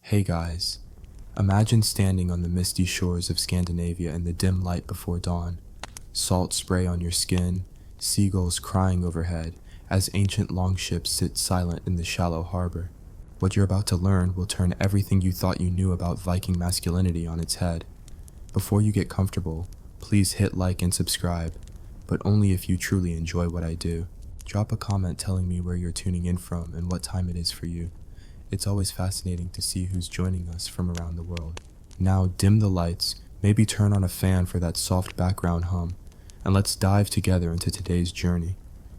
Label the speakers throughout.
Speaker 1: Hey guys, imagine standing on the misty shores of Scandinavia in the dim light before dawn. Salt spray on your skin, seagulls crying overhead as ancient longships sit silent in the shallow harbor. What you're about to learn will turn everything you thought you knew about Viking masculinity on its head. Before you get comfortable, please hit like and subscribe, but only if you truly enjoy what I do. Drop a comment telling me where you're tuning in from and what time it is for you. It's always fascinating to see who's joining us from around the world. Now dim the lights, maybe turn on a fan for that soft background hum, and let's dive together into today's journey.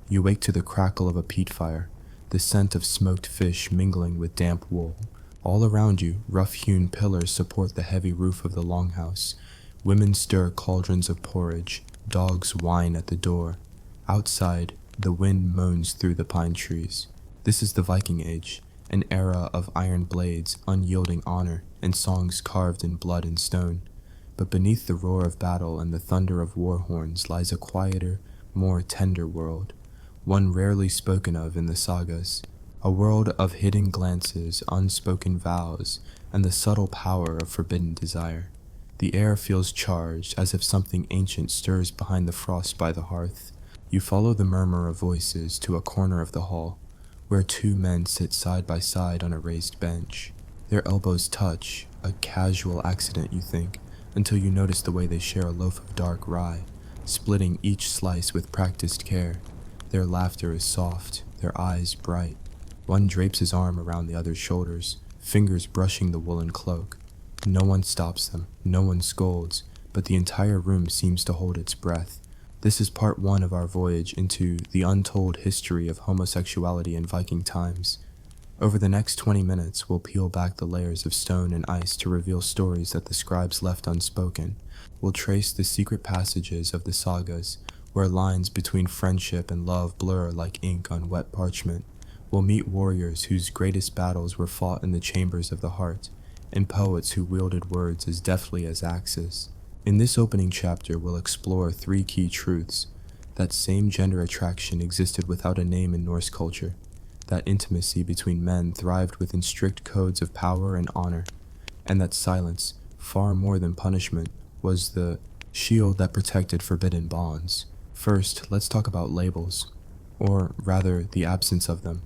Speaker 1: You wake to the crackle of a peat fire, the scent of smoked fish mingling with damp wool. All around you, rough-hewn pillars support the heavy roof of the longhouse. Women stir cauldrons of porridge, dogs whine at the door. Outside, the wind moans through the pine trees. This is the Viking Age, an era of iron blades, unyielding honor, and songs carved in blood and stone. But beneath the roar of battle and the thunder of war horns lies a quieter, more tender world, one rarely spoken of in the sagas, a world of hidden glances, unspoken vows, and the subtle power of forbidden desire. The air feels charged, as if something ancient stirs behind the frost by the hearth. You follow the murmur of voices to a corner of the hall, where two men sit side by side on a raised bench. Their elbows touch, a casual accident you think, until you notice the way they share a loaf of dark rye, splitting each slice with practiced care. Their laughter is soft, their eyes bright. One drapes his arm around the other's shoulders, fingers brushing the woolen cloak. No one stops them, no one scolds, but the entire room seems to hold its breath. This is part one of our voyage into the untold history of homosexuality in Viking times. Over the next 20 minutes, we'll peel back the layers of stone and ice to reveal stories that the scribes left unspoken. We'll trace the secret passages of the sagas, where lines between friendship and love blur like ink on wet parchment. We'll meet warriors whose greatest battles were fought in the chambers of the heart, and poets who wielded words as deftly as axes. In this opening chapter, we'll explore three key truths: that same-gender attraction existed without a name in Norse culture, that intimacy between men thrived within strict codes of power and honor, and that silence, far more than punishment, was the shield that protected forbidden bonds. First, let's talk about labels, or rather, the absence of them.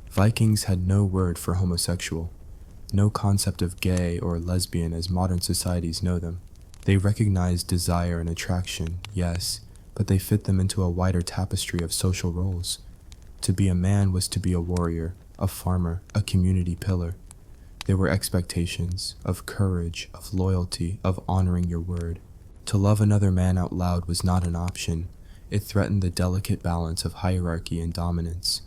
Speaker 1: Vikings had no word for homosexual, no concept of gay or lesbian as modern societies know them. They recognized desire and attraction, yes, but they fit them into a wider tapestry of social roles. To be a man was to be a warrior, a farmer, a community pillar. There were expectations of courage, of loyalty, of honoring your word. To love another man out loud was not an option. It threatened the delicate balance of hierarchy and dominance.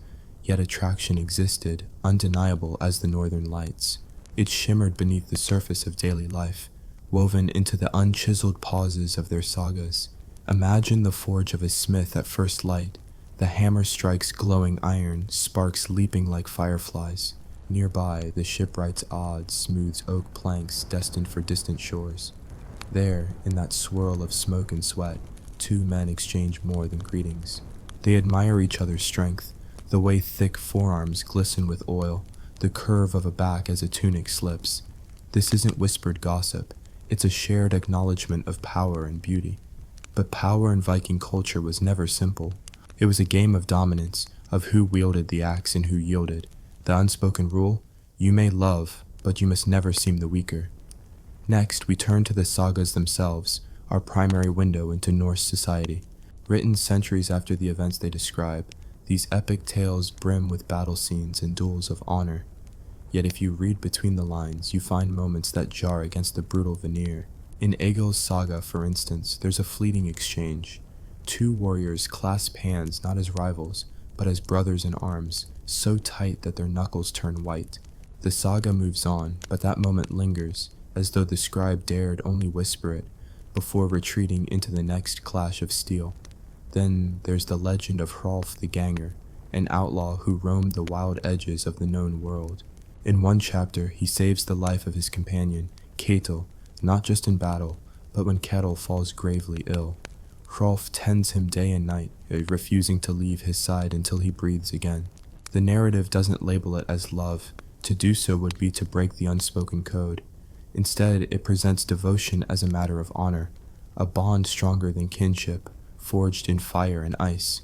Speaker 1: Yet attraction existed, undeniable as the northern lights. It shimmered beneath the surface of daily life, woven into the unchiseled pauses of their sagas. Imagine the forge of a smith at first light. The hammer strikes glowing iron, sparks leaping like fireflies. Nearby, the shipwright's odd, smooths oak planks destined for distant shores. There, in that swirl of smoke and sweat, two men exchange more than greetings. They admire each other's strength, the way thick forearms glisten with oil, the curve of a back as a tunic slips. This isn't whispered gossip. It's a shared acknowledgement of power and beauty. But power in Viking culture was never simple. It was a game of dominance, of who wielded the axe and who yielded. The unspoken rule: you may love, but you must never seem the weaker. Next, we turn to the sagas themselves, our primary window into Norse society. Written centuries after the events they describe, these epic tales brim with battle scenes and duels of honor. Yet if you read between the lines, you find moments that jar against the brutal veneer. In Egil's saga, for instance, there's a fleeting exchange. Two warriors clasp hands not as rivals, but as brothers in arms, so tight that their knuckles turn white. The saga moves on, but that moment lingers, as though the scribe dared only whisper it, before retreating into the next clash of steel. Then there's the legend of Hrolf the Ganger, an outlaw who roamed the wild edges of the known world. In one chapter, he saves the life of his companion, Ketil, not just in battle, but when Ketil falls gravely ill. Hrolf tends him day and night, refusing to leave his side until he breathes again. The narrative doesn't label it as love. To do so would be to break the unspoken code. Instead, it presents devotion as a matter of honor, a bond stronger than kinship, forged in fire and ice.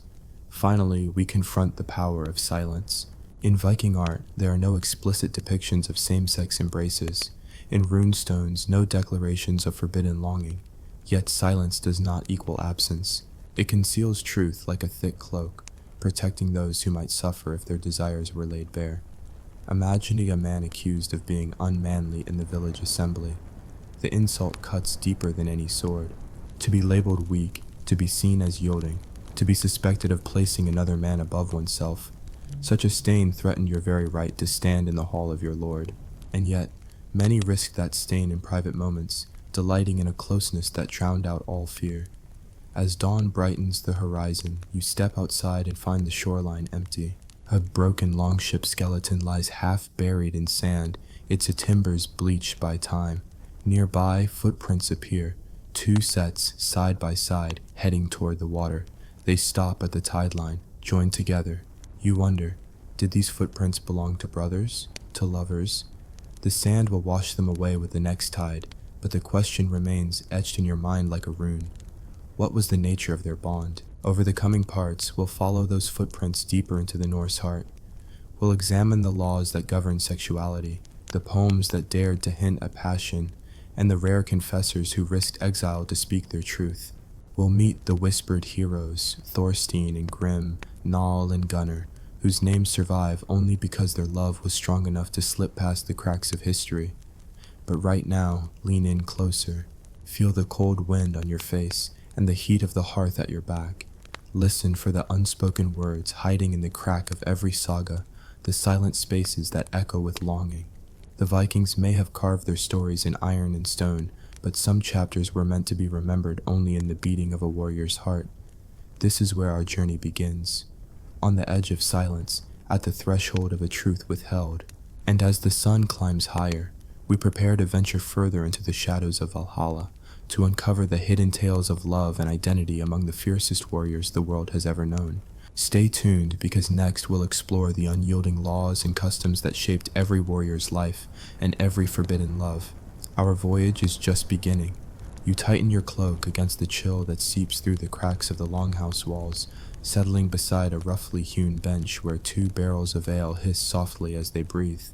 Speaker 1: Finally, we confront the power of silence. In Viking art, there are no explicit depictions of same-sex embraces. In runestones, no declarations of forbidden longing. Yet silence does not equal absence. It conceals truth like a thick cloak, protecting those who might suffer if their desires were laid bare. Imagining a man accused of being unmanly in the village assembly. The insult cuts deeper than any sword. To be labeled weak, to be seen as yielding, to be suspected of placing another man above oneself. Such a stain threatened your very right to stand in the hall of your lord. And yet, many risked that stain in private moments, delighting in a closeness that drowned out all fear. As dawn brightens the horizon, you step outside and find the shoreline empty. A broken longship skeleton lies half buried in sand, its timbers bleached by time. Nearby, footprints appear, two sets side by side, heading toward the water. They stop at the tide line, joined together. You wonder, did these footprints belong to brothers? To lovers? The sand will wash them away with the next tide, but the question remains etched in your mind like a rune. What was the nature of their bond? Over the coming parts, we'll follow those footprints deeper into the Norse heart. We'll examine the laws that govern sexuality, the poems that dared to hint at passion, and the rare confessors who risked exile to speak their truth. We'll meet the whispered heroes, Thorstein and Grim, Nall and Gunnar, whose names survive only because their love was strong enough to slip past the cracks of history. But right now, lean in closer. Feel the cold wind on your face and the heat of the hearth at your back. Listen for the unspoken words hiding in the crack of every saga, the silent spaces that echo with longing. The Vikings may have carved their stories in iron and stone, but some chapters were meant to be remembered only in the beating of a warrior's heart. This is where our journey begins. On the edge of silence, at the threshold of a truth withheld. And as the sun climbs higher, we prepare to venture further into the shadows of Valhalla, to uncover the hidden tales of love and identity among the fiercest warriors the world has ever known. Stay tuned, because next we'll explore the unyielding laws and customs that shaped every warrior's life and every forbidden love. Our voyage is just beginning. You tighten your cloak against the chill that seeps through the cracks of the longhouse walls, settling beside a roughly hewn bench where two barrels of ale hiss softly as they breathe.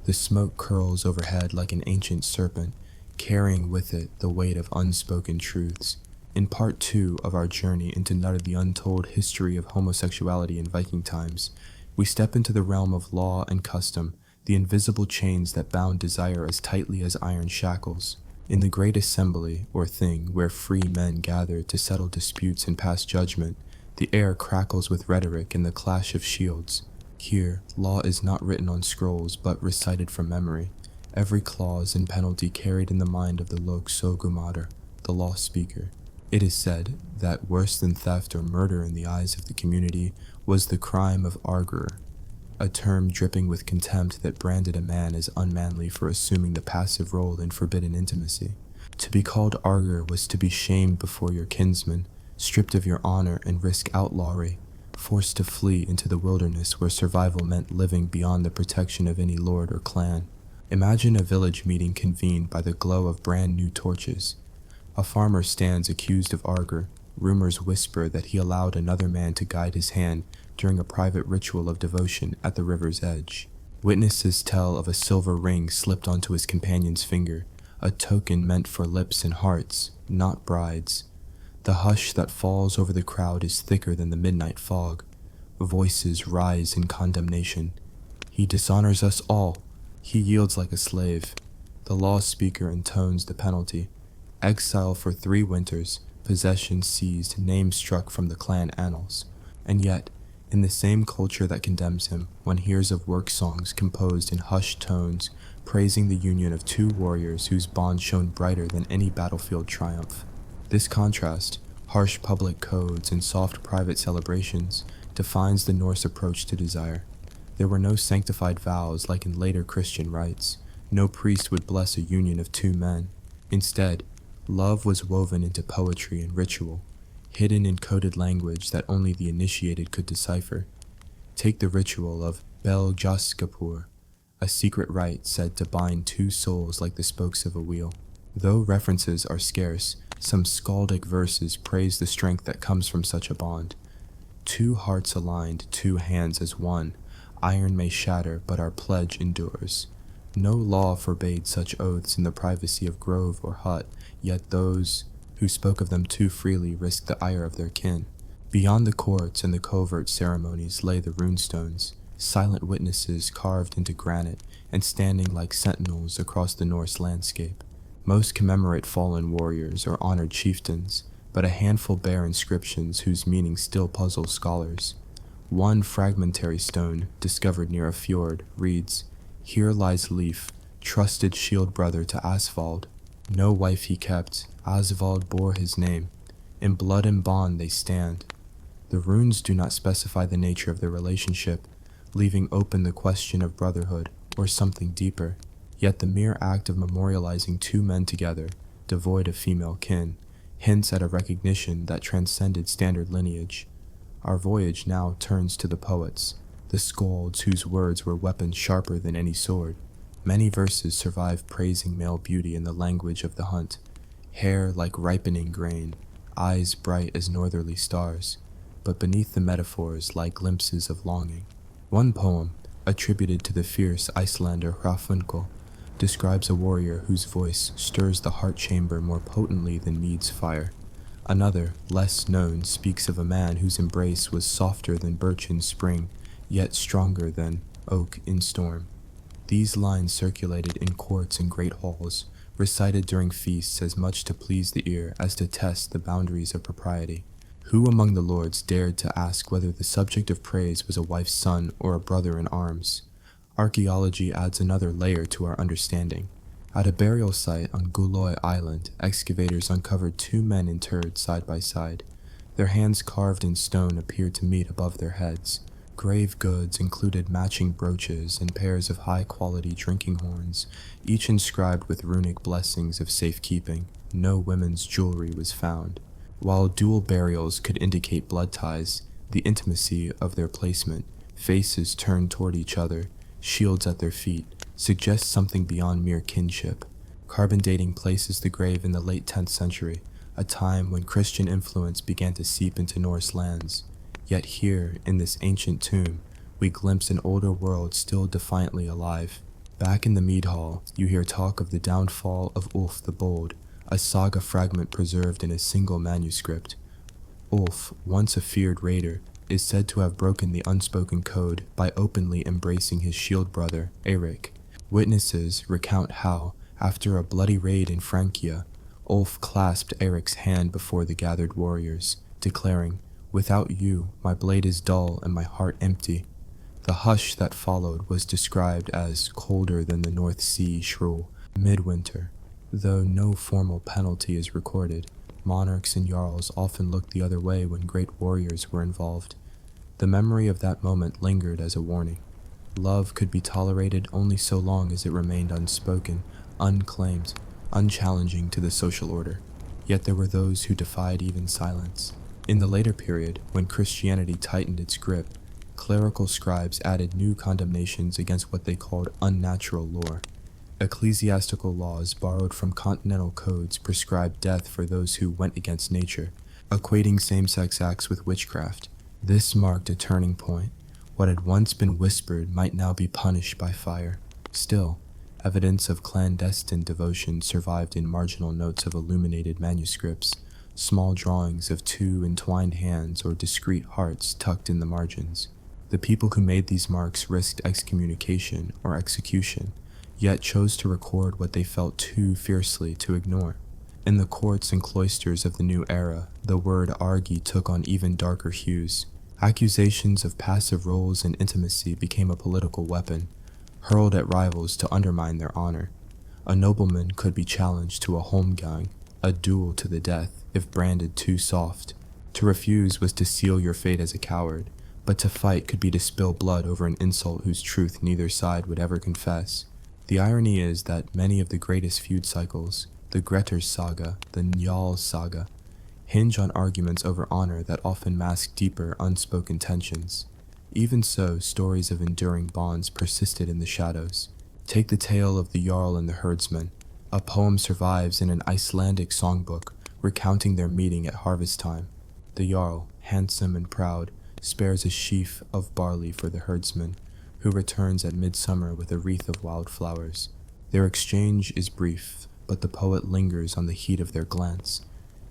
Speaker 1: The smoke curls overhead like an ancient serpent, carrying with it the weight of unspoken truths. In part 2 of our journey into the untold history of homosexuality in Viking times, we step into the realm of law and custom, the invisible chains that bound desire as tightly as iron shackles. In the great assembly, or thing, where free men gather to settle disputes and pass judgment, the air crackles with rhetoric and the clash of shields. Here, law is not written on scrolls, but recited from memory, every clause and penalty carried in the mind of the Loksogumader, the law speaker. It is said that worse than theft or murder in the eyes of the community was the crime of arger, a term dripping with contempt that branded a man as unmanly for assuming the passive role in forbidden intimacy. To be called arger was to be shamed before your kinsmen, stripped of your honor and risk outlawry, forced to flee into the wilderness where survival meant living beyond the protection of any lord or clan. Imagine a village meeting convened by the glow of brand new torches. A farmer stands accused of arger. Rumors whisper that he allowed another man to guide his hand during a private ritual of devotion at the river's edge. Witnesses tell of a silver ring slipped onto his companion's finger, a token meant for lips and hearts, not brides. The hush that falls over the crowd is thicker than the midnight fog. Voices rise in condemnation. He dishonors us all. He yields like a slave. The law speaker intones the penalty. Exile for 3 winters, possession seized, name struck from the clan annals. And yet, in the same culture that condemns him, one hears of work songs composed in hushed tones, praising the union of 2 warriors whose bond shone brighter than any battlefield triumph. This contrast, harsh public codes and soft private celebrations, defines the Norse approach to desire. There were no sanctified vows like in later Christian rites. No priest would bless a union of 2 men. Instead, love was woven into poetry and ritual, hidden in coded language that only the initiated could decipher. Take the ritual of Beljaskapur, a secret rite said to bind two souls like the spokes of a wheel. Though references are scarce, some skaldic verses praise the strength that comes from such a bond. Two hearts aligned, two hands as one. Iron may shatter, but our pledge endures. No law forbade such oaths in the privacy of grove or hut, yet those who spoke of them too freely risked the ire of their kin. Beyond the courts and the covert ceremonies lay the runestones, silent witnesses carved into granite and standing like sentinels across the Norse landscape. Most commemorate fallen warriors or honored chieftains, but a handful bear inscriptions whose meaning still puzzles scholars. One fragmentary stone, discovered near a fjord, reads, "Here lies Leif, trusted shield brother to Asvald. No wife he kept, Asvald bore his name. In blood and bond they stand." The runes do not specify the nature of their relationship, leaving open the question of brotherhood or something deeper. Yet the mere act of memorializing two men together, devoid of female kin, hints at a recognition that transcended standard lineage. Our voyage now turns to the poets, the skalds whose words were weapons sharper than any sword. Many verses survive praising male beauty in the language of the hunt. Hair like ripening grain, eyes bright as northerly stars, but beneath the metaphors lie glimpses of longing. One poem, attributed to the fierce Icelander Hrafunkel, describes a warrior whose voice stirs the heart chamber more potently than Mead's fire. Another, less known, speaks of a man whose embrace was softer than birch in spring, yet stronger than oak in storm. These lines circulated in courts and great halls, recited during feasts as much to please the ear as to test the boundaries of propriety. Who among the lords dared to ask whether the subject of praise was a wife's son or a brother in arms? Archaeology adds another layer to our understanding. At a burial site on Guloy Island, excavators uncovered two men interred side by side. Their hands carved in stone appeared to meet above their heads. Grave goods included matching brooches and pairs of high-quality drinking horns, each inscribed with runic blessings of safekeeping. No women's jewelry was found. While dual burials could indicate blood ties, the intimacy of their placement, faces turned toward each other, shields at their feet, suggests something beyond mere kinship. Carbon dating places the grave in the late 10th century, a time when Christian influence began to seep into Norse lands. Yet here, in this ancient tomb, we glimpse an older world still defiantly alive. Back in the mead hall, you hear talk of the downfall of Ulf the Bold, a saga fragment preserved in a single manuscript. Ulf, once a feared raider, is said to have broken the unspoken code by openly embracing his shield brother, Eirik. Witnesses recount how, after a bloody raid in Francia, Ulf clasped Eirik's hand before the gathered warriors, declaring, "Without you, my blade is dull and my heart empty." The hush that followed was described as colder than the North Sea shrew, midwinter. Though no formal penalty is recorded, monarchs and jarls often looked the other way when great warriors were involved. The memory of that moment lingered as a warning. Love could be tolerated only so long as it remained unspoken, unclaimed, unchallenging to the social order. Yet there were those who defied even silence. In the later period, when Christianity tightened its grip, clerical scribes added new condemnations against what they called unnatural lore. Ecclesiastical laws borrowed from continental codes prescribed death for those who went against nature, equating same-sex acts with witchcraft. This marked a turning point. What had once been whispered might now be punished by fire. Still, evidence of clandestine devotion survived in marginal notes of illuminated manuscripts, small drawings of two entwined hands or discreet hearts tucked in the margins. The people who made these marks risked excommunication or execution, yet chose to record what they felt too fiercely to ignore. In the courts and cloisters of the new era, the word argi took on even darker hues. Accusations of passive roles and intimacy became a political weapon, hurled at rivals to undermine their honor. A nobleman could be challenged to a holmgang, a duel to the death, if branded too soft. To refuse was to seal your fate as a coward, but to fight could be to spill blood over an insult whose truth neither side would ever confess. The irony is that many of the greatest feud cycles, the Grettir's saga, the Njál's saga, hinge on arguments over honor that often mask deeper, unspoken tensions. Even so, stories of enduring bonds persisted in the shadows. Take the tale of the Jarl and the herdsman. A poem survives in an Icelandic songbook recounting their meeting at harvest time. The Jarl, handsome and proud, spares a sheaf of barley for the herdsman, who returns at midsummer with a wreath of wildflowers. Their exchange is brief, but the poet lingers on the heat of their glance.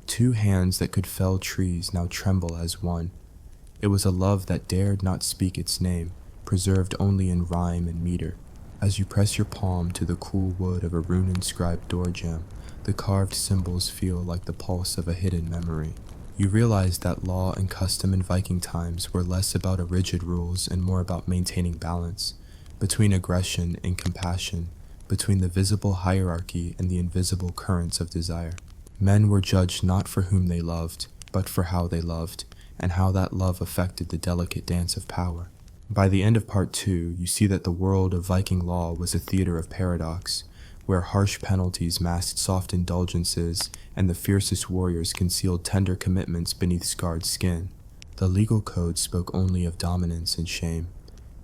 Speaker 1: Two hands that could fell trees now tremble as one. It was a love that dared not speak its name, preserved only in rhyme and meter. As you press your palm to the cool wood of a rune-inscribed door jamb, the carved symbols feel like the pulse of a hidden memory. You realize that law and custom in Viking times were less about rigid rules and more about maintaining balance, between aggression and compassion, between the visible hierarchy and the invisible currents of desire. Men were judged not for whom they loved, but for how they loved, and how that love affected the delicate dance of power. By the end of Part 2, you see that the world of Viking law was a theater of paradox, where harsh penalties masked soft indulgences and the fiercest warriors concealed tender commitments beneath scarred skin. The legal code spoke only of dominance and shame,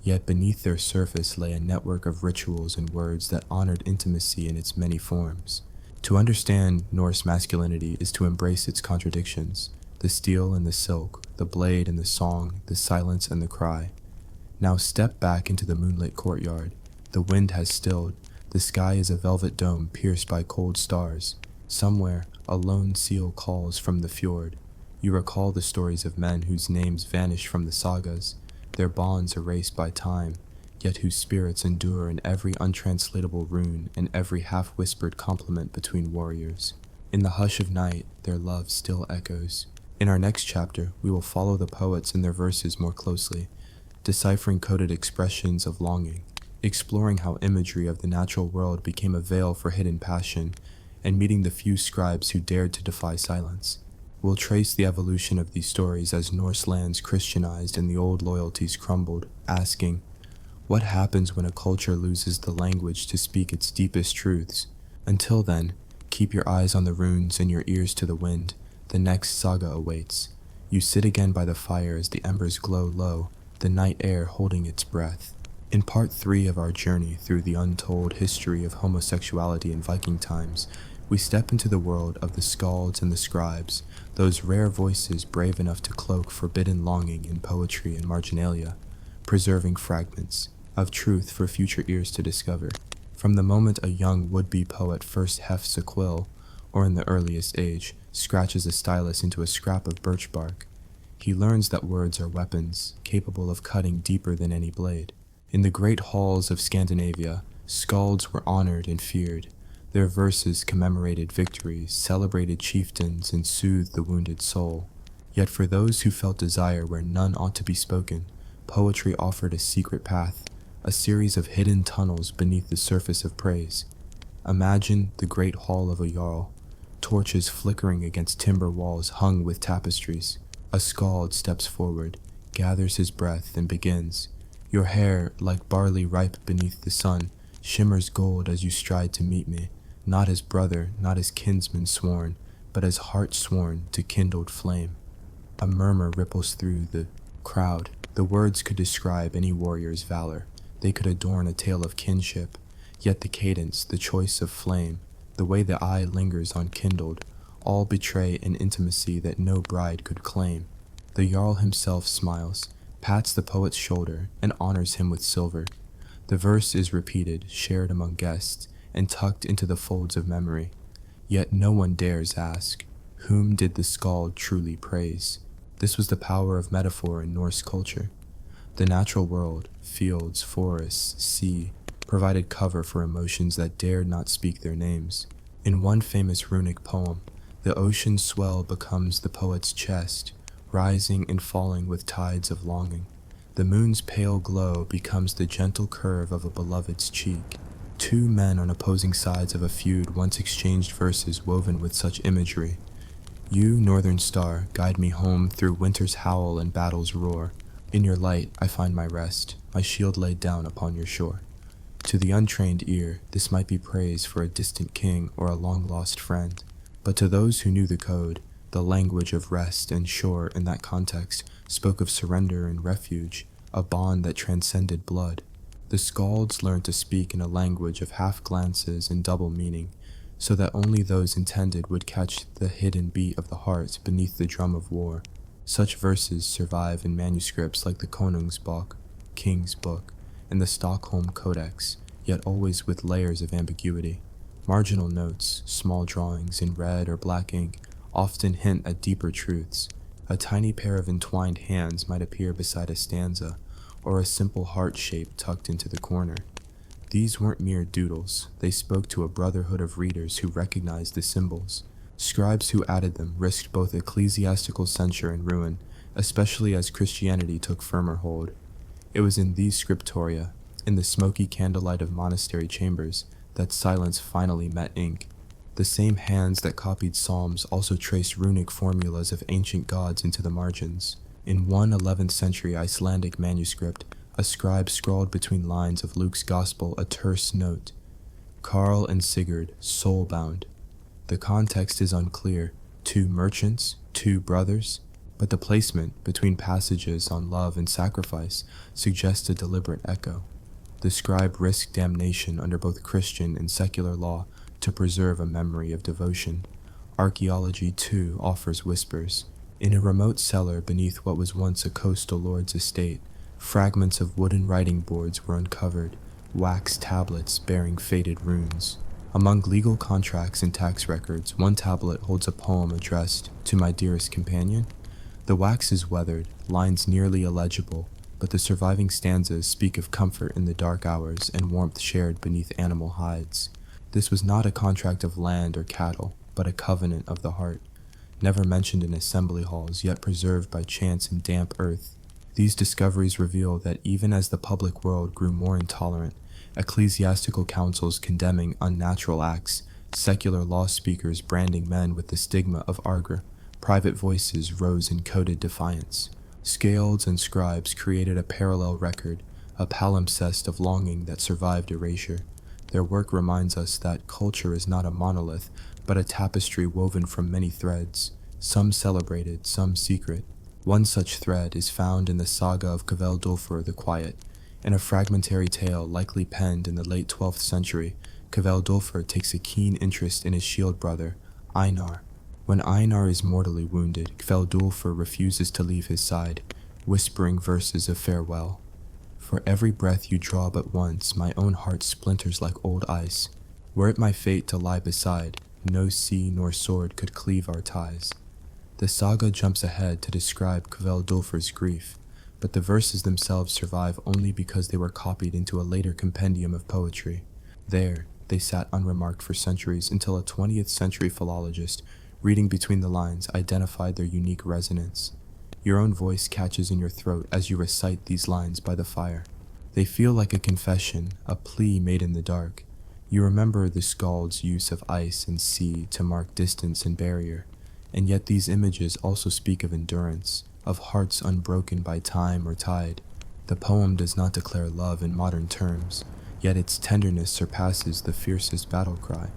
Speaker 1: yet beneath their surface lay a network of rituals and words that honored intimacy in its many forms. To understand Norse masculinity is to embrace its contradictions, the steel and the silk, the blade and the song, the silence and the cry. Now step back into the moonlit courtyard. The wind has stilled. The sky is a velvet dome pierced by cold stars. Somewhere, a lone seal calls from the fjord. You recall the stories of men whose names vanish from the sagas, their bonds erased by time, yet whose spirits endure in every untranslatable rune and every half-whispered compliment between warriors. In the hush of night, their love still echoes. In our next chapter, we will follow the poets and their verses more closely, deciphering coded expressions of longing, exploring how imagery of the natural world became a veil for hidden passion, and meeting the few scribes who dared to defy silence. We'll trace the evolution of these stories as Norse lands Christianized and the old loyalties crumbled, asking, what happens when a culture loses the language to speak its deepest truths? Until then, keep your eyes on the runes and your ears to the wind. The next saga awaits. You sit again by the fire as the embers glow low, the night air holding its breath. In Part 3 of our journey through the untold history of homosexuality in Viking times, we step into the world of the skalds and the scribes, those rare voices brave enough to cloak forbidden longing in poetry and marginalia, preserving fragments of truth for future ears to discover. From the moment a young would-be poet first hefts a quill, or in the earliest age, scratches a stylus into a scrap of birch bark, he learns that words are weapons, capable of cutting deeper than any blade. In the great halls of Scandinavia, skalds were honored and feared. Their verses commemorated victories, celebrated chieftains, and soothed the wounded soul. Yet for those who felt desire where none ought to be spoken, poetry offered a secret path, a series of hidden tunnels beneath the surface of praise. Imagine the great hall of a jarl, torches flickering against timber walls hung with tapestries. A skald steps forward, gathers his breath, and begins. Your hair, like barley ripe beneath the sun, shimmers gold as you stride to meet me, not as brother, not as kinsman sworn, but as heart sworn to kindled flame. A murmur ripples through the crowd. The words could describe any warrior's valor. They could adorn a tale of kinship, yet the cadence, the choice of flame, the way the eye lingers on kindled, all betray an intimacy that no bride could claim. The jarl himself smiles, pats the poet's shoulder, and honors him with silver. The verse is repeated, shared among guests, and tucked into the folds of memory. Yet no one dares ask, whom did the skald truly praise? This was the power of metaphor in Norse culture. The natural world, fields, forests, sea, provided cover for emotions that dared not speak their names. In one famous runic poem, the ocean's swell becomes the poet's chest, rising and falling with tides of longing. The moon's pale glow becomes the gentle curve of a beloved's cheek. Two men on opposing sides of a feud once exchanged verses woven with such imagery. You, northern star, guide me home through winter's howl and battle's roar. In your light I find my rest, my shield laid down upon your shore. To the untrained ear, this might be praise for a distant king or a long-lost friend. But to those who knew the code, the language of rest and shore in that context spoke of surrender and refuge, a bond that transcended blood. The skalds learned to speak in a language of half glances and double meaning, so that only those intended would catch the hidden beat of the heart beneath the drum of war. Such verses survive in manuscripts like the Konungsbok, King's Book, and the Stockholm Codex, yet always with layers of ambiguity. Marginal notes, small drawings in red or black ink, often hint at deeper truths. A tiny pair of entwined hands might appear beside a stanza, or a simple heart shape tucked into the corner. These weren't mere doodles, they spoke to a brotherhood of readers who recognized the symbols. Scribes who added them risked both ecclesiastical censure and ruin, especially as Christianity took firmer hold. It was in these scriptoria, in the smoky candlelight of monastery chambers, that silence finally met ink. The same hands that copied psalms also traced runic formulas of ancient gods into the margins. In one 11th century Icelandic manuscript, a scribe scrawled between lines of Luke's Gospel a terse note: Carl and Sigurd, soul-bound. The context is unclear, 2 merchants, 2 brothers, but the placement between passages on love and sacrifice suggests a deliberate echo. The scribe risked damnation under both Christian and secular law to preserve a memory of devotion. Archaeology, too, offers whispers. In a remote cellar beneath what was once a coastal lord's estate, fragments of wooden writing boards were uncovered, wax tablets bearing faded runes. Among legal contracts and tax records, one tablet holds a poem addressed to my dearest companion. The wax is weathered, lines nearly illegible, but the surviving stanzas speak of comfort in the dark hours and warmth shared beneath animal hides. This was not a contract of land or cattle, but a covenant of the heart, never mentioned in assembly halls, yet preserved by chance in damp earth. These discoveries reveal that even as the public world grew more intolerant, ecclesiastical councils condemning unnatural acts, secular law speakers branding men with the stigma of argra, private voices rose in coded defiance. Skalds and scribes created a parallel record, a palimpsest of longing that survived erasure. Their work reminds us that culture is not a monolith, but a tapestry woven from many threads, some celebrated, some secret. One such thread is found in the saga of Kveldulfur the Quiet. In a fragmentary tale likely penned in the late 12th century, Kveldulfur takes a keen interest in his shield brother, Einar. When Einar is mortally wounded, Kveldulfur refuses to leave his side, whispering verses of farewell. For every breath you draw but once, my own heart splinters like old ice. Were it my fate to lie beside, no sea nor sword could cleave our ties. The saga jumps ahead to describe Kveldulfur's grief, but the verses themselves survive only because they were copied into a later compendium of poetry. There, they sat unremarked for centuries until a 20th century philologist, reading between the lines, identified their unique resonance. Your own voice catches in your throat as you recite these lines by the fire. They feel like a confession, a plea made in the dark. You remember the skald's use of ice and sea to mark distance and barrier, and yet these images also speak of endurance, of hearts unbroken by time or tide. The poem does not declare love in modern terms, yet its tenderness surpasses the fiercest battle cry.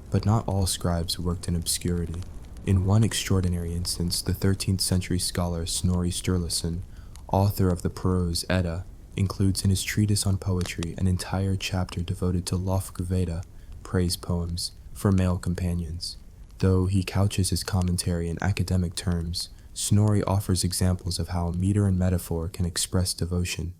Speaker 1: But not all scribes worked in obscurity. In one extraordinary instance, the 13th century scholar Snorri Sturluson, author of the prose Edda, includes in his treatise on poetry an entire chapter devoted to lofkveda, praise poems, for male companions. Though he couches his commentary in academic terms, Snorri offers examples of how meter and metaphor can express devotion.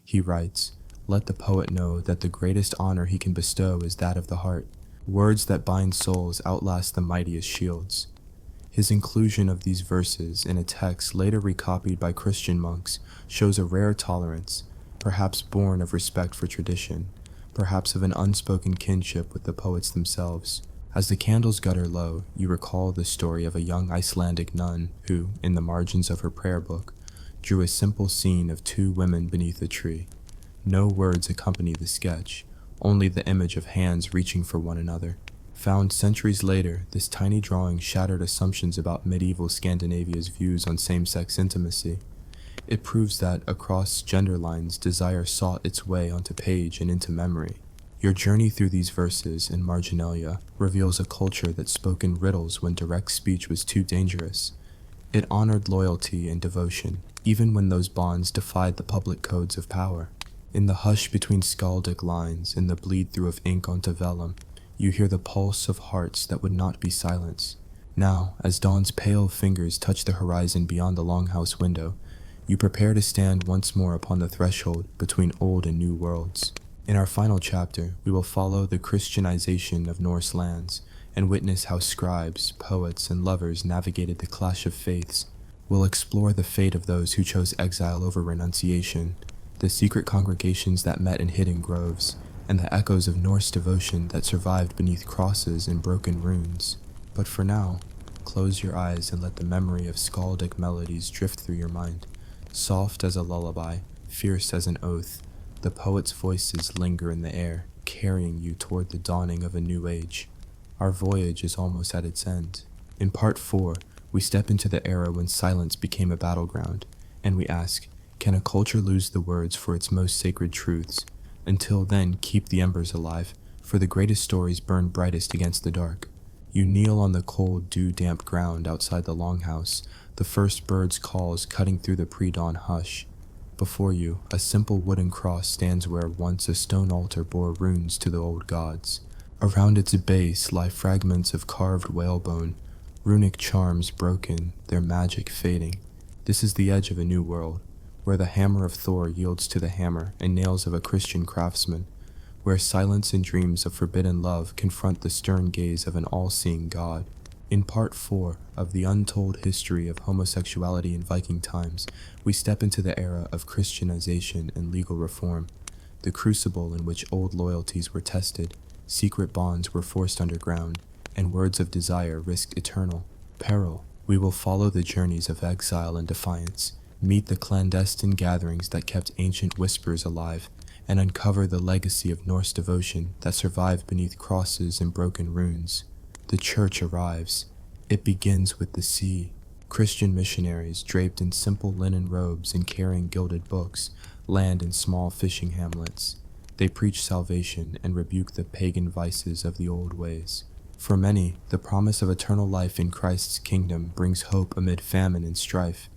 Speaker 1: He writes, "Let the poet know that the greatest honor he can bestow is that of the heart. Words that bind souls outlast the mightiest shields." His inclusion of these verses in a text later recopied by Christian monks shows a rare tolerance, perhaps born of respect for tradition, perhaps of an unspoken kinship with the poets themselves. As the candles gutter low, you recall the story of a young Icelandic nun who, in the margins of her prayer book, drew a simple scene of 2 women beneath a tree. No words accompany the sketch, only the image of hands reaching for one another. Found centuries later, this tiny drawing shattered assumptions about medieval Scandinavia's views on same-sex intimacy. It proves that, across gender lines, desire sought its way onto page and into memory. Your journey through these verses in marginalia reveals a culture that spoke in riddles when direct speech was too dangerous. It honored loyalty and devotion, even when those bonds defied the public codes of power. In the hush between skaldic lines, in the bleed-through of ink onto vellum, you hear the pulse of hearts that would not be silenced. Now, as dawn's pale fingers touch the horizon beyond the longhouse window, you prepare to stand once more upon the threshold between old and new worlds. In our final chapter, we will follow the Christianization of Norse lands and witness how scribes, poets, and lovers navigated the clash of faiths. We'll explore the fate of those who chose exile over renunciation, the secret congregations that met in hidden groves, and the echoes of Norse devotion that survived beneath crosses and broken runes. But for now, close your eyes and let the memory of skaldic melodies drift through your mind. Soft as a lullaby, fierce as an oath, the poet's voices linger in the air, carrying you toward the dawning of a new age. Our voyage is almost at its end. In Part 4, we step into the era when silence became a battleground, and we ask, can a culture lose the words for its most sacred truths? Until then, keep the embers alive, for the greatest stories burn brightest against the dark. You kneel on the cold, dew-damp ground outside the longhouse, the first bird's calls cutting through the pre-dawn hush. Before you, a simple wooden cross stands where once a stone altar bore runes to the old gods. Around its base lie fragments of carved whalebone, runic charms broken, their magic fading. This is the edge of a new world, where the hammer of Thor yields to the hammer and nails of a Christian craftsman, where silence and dreams of forbidden love confront the stern gaze of an all-seeing God. In Part 4 of the Untold History of Homosexuality in Viking Times, we step into the era of Christianization and legal reform, the crucible in which old loyalties were tested, secret bonds were forced underground, and words of desire risked eternal peril. We will follow the journeys of exile and defiance, meet the clandestine gatherings that kept ancient whispers alive, and uncover the legacy of Norse devotion that survived beneath crosses and broken runes. The church arrives. It begins with the sea. Christian missionaries, draped in simple linen robes and carrying gilded books, land in small fishing hamlets. They preach salvation and rebuke the pagan vices of the old ways. For many, the promise of eternal life in Christ's kingdom brings hope amid famine and strife.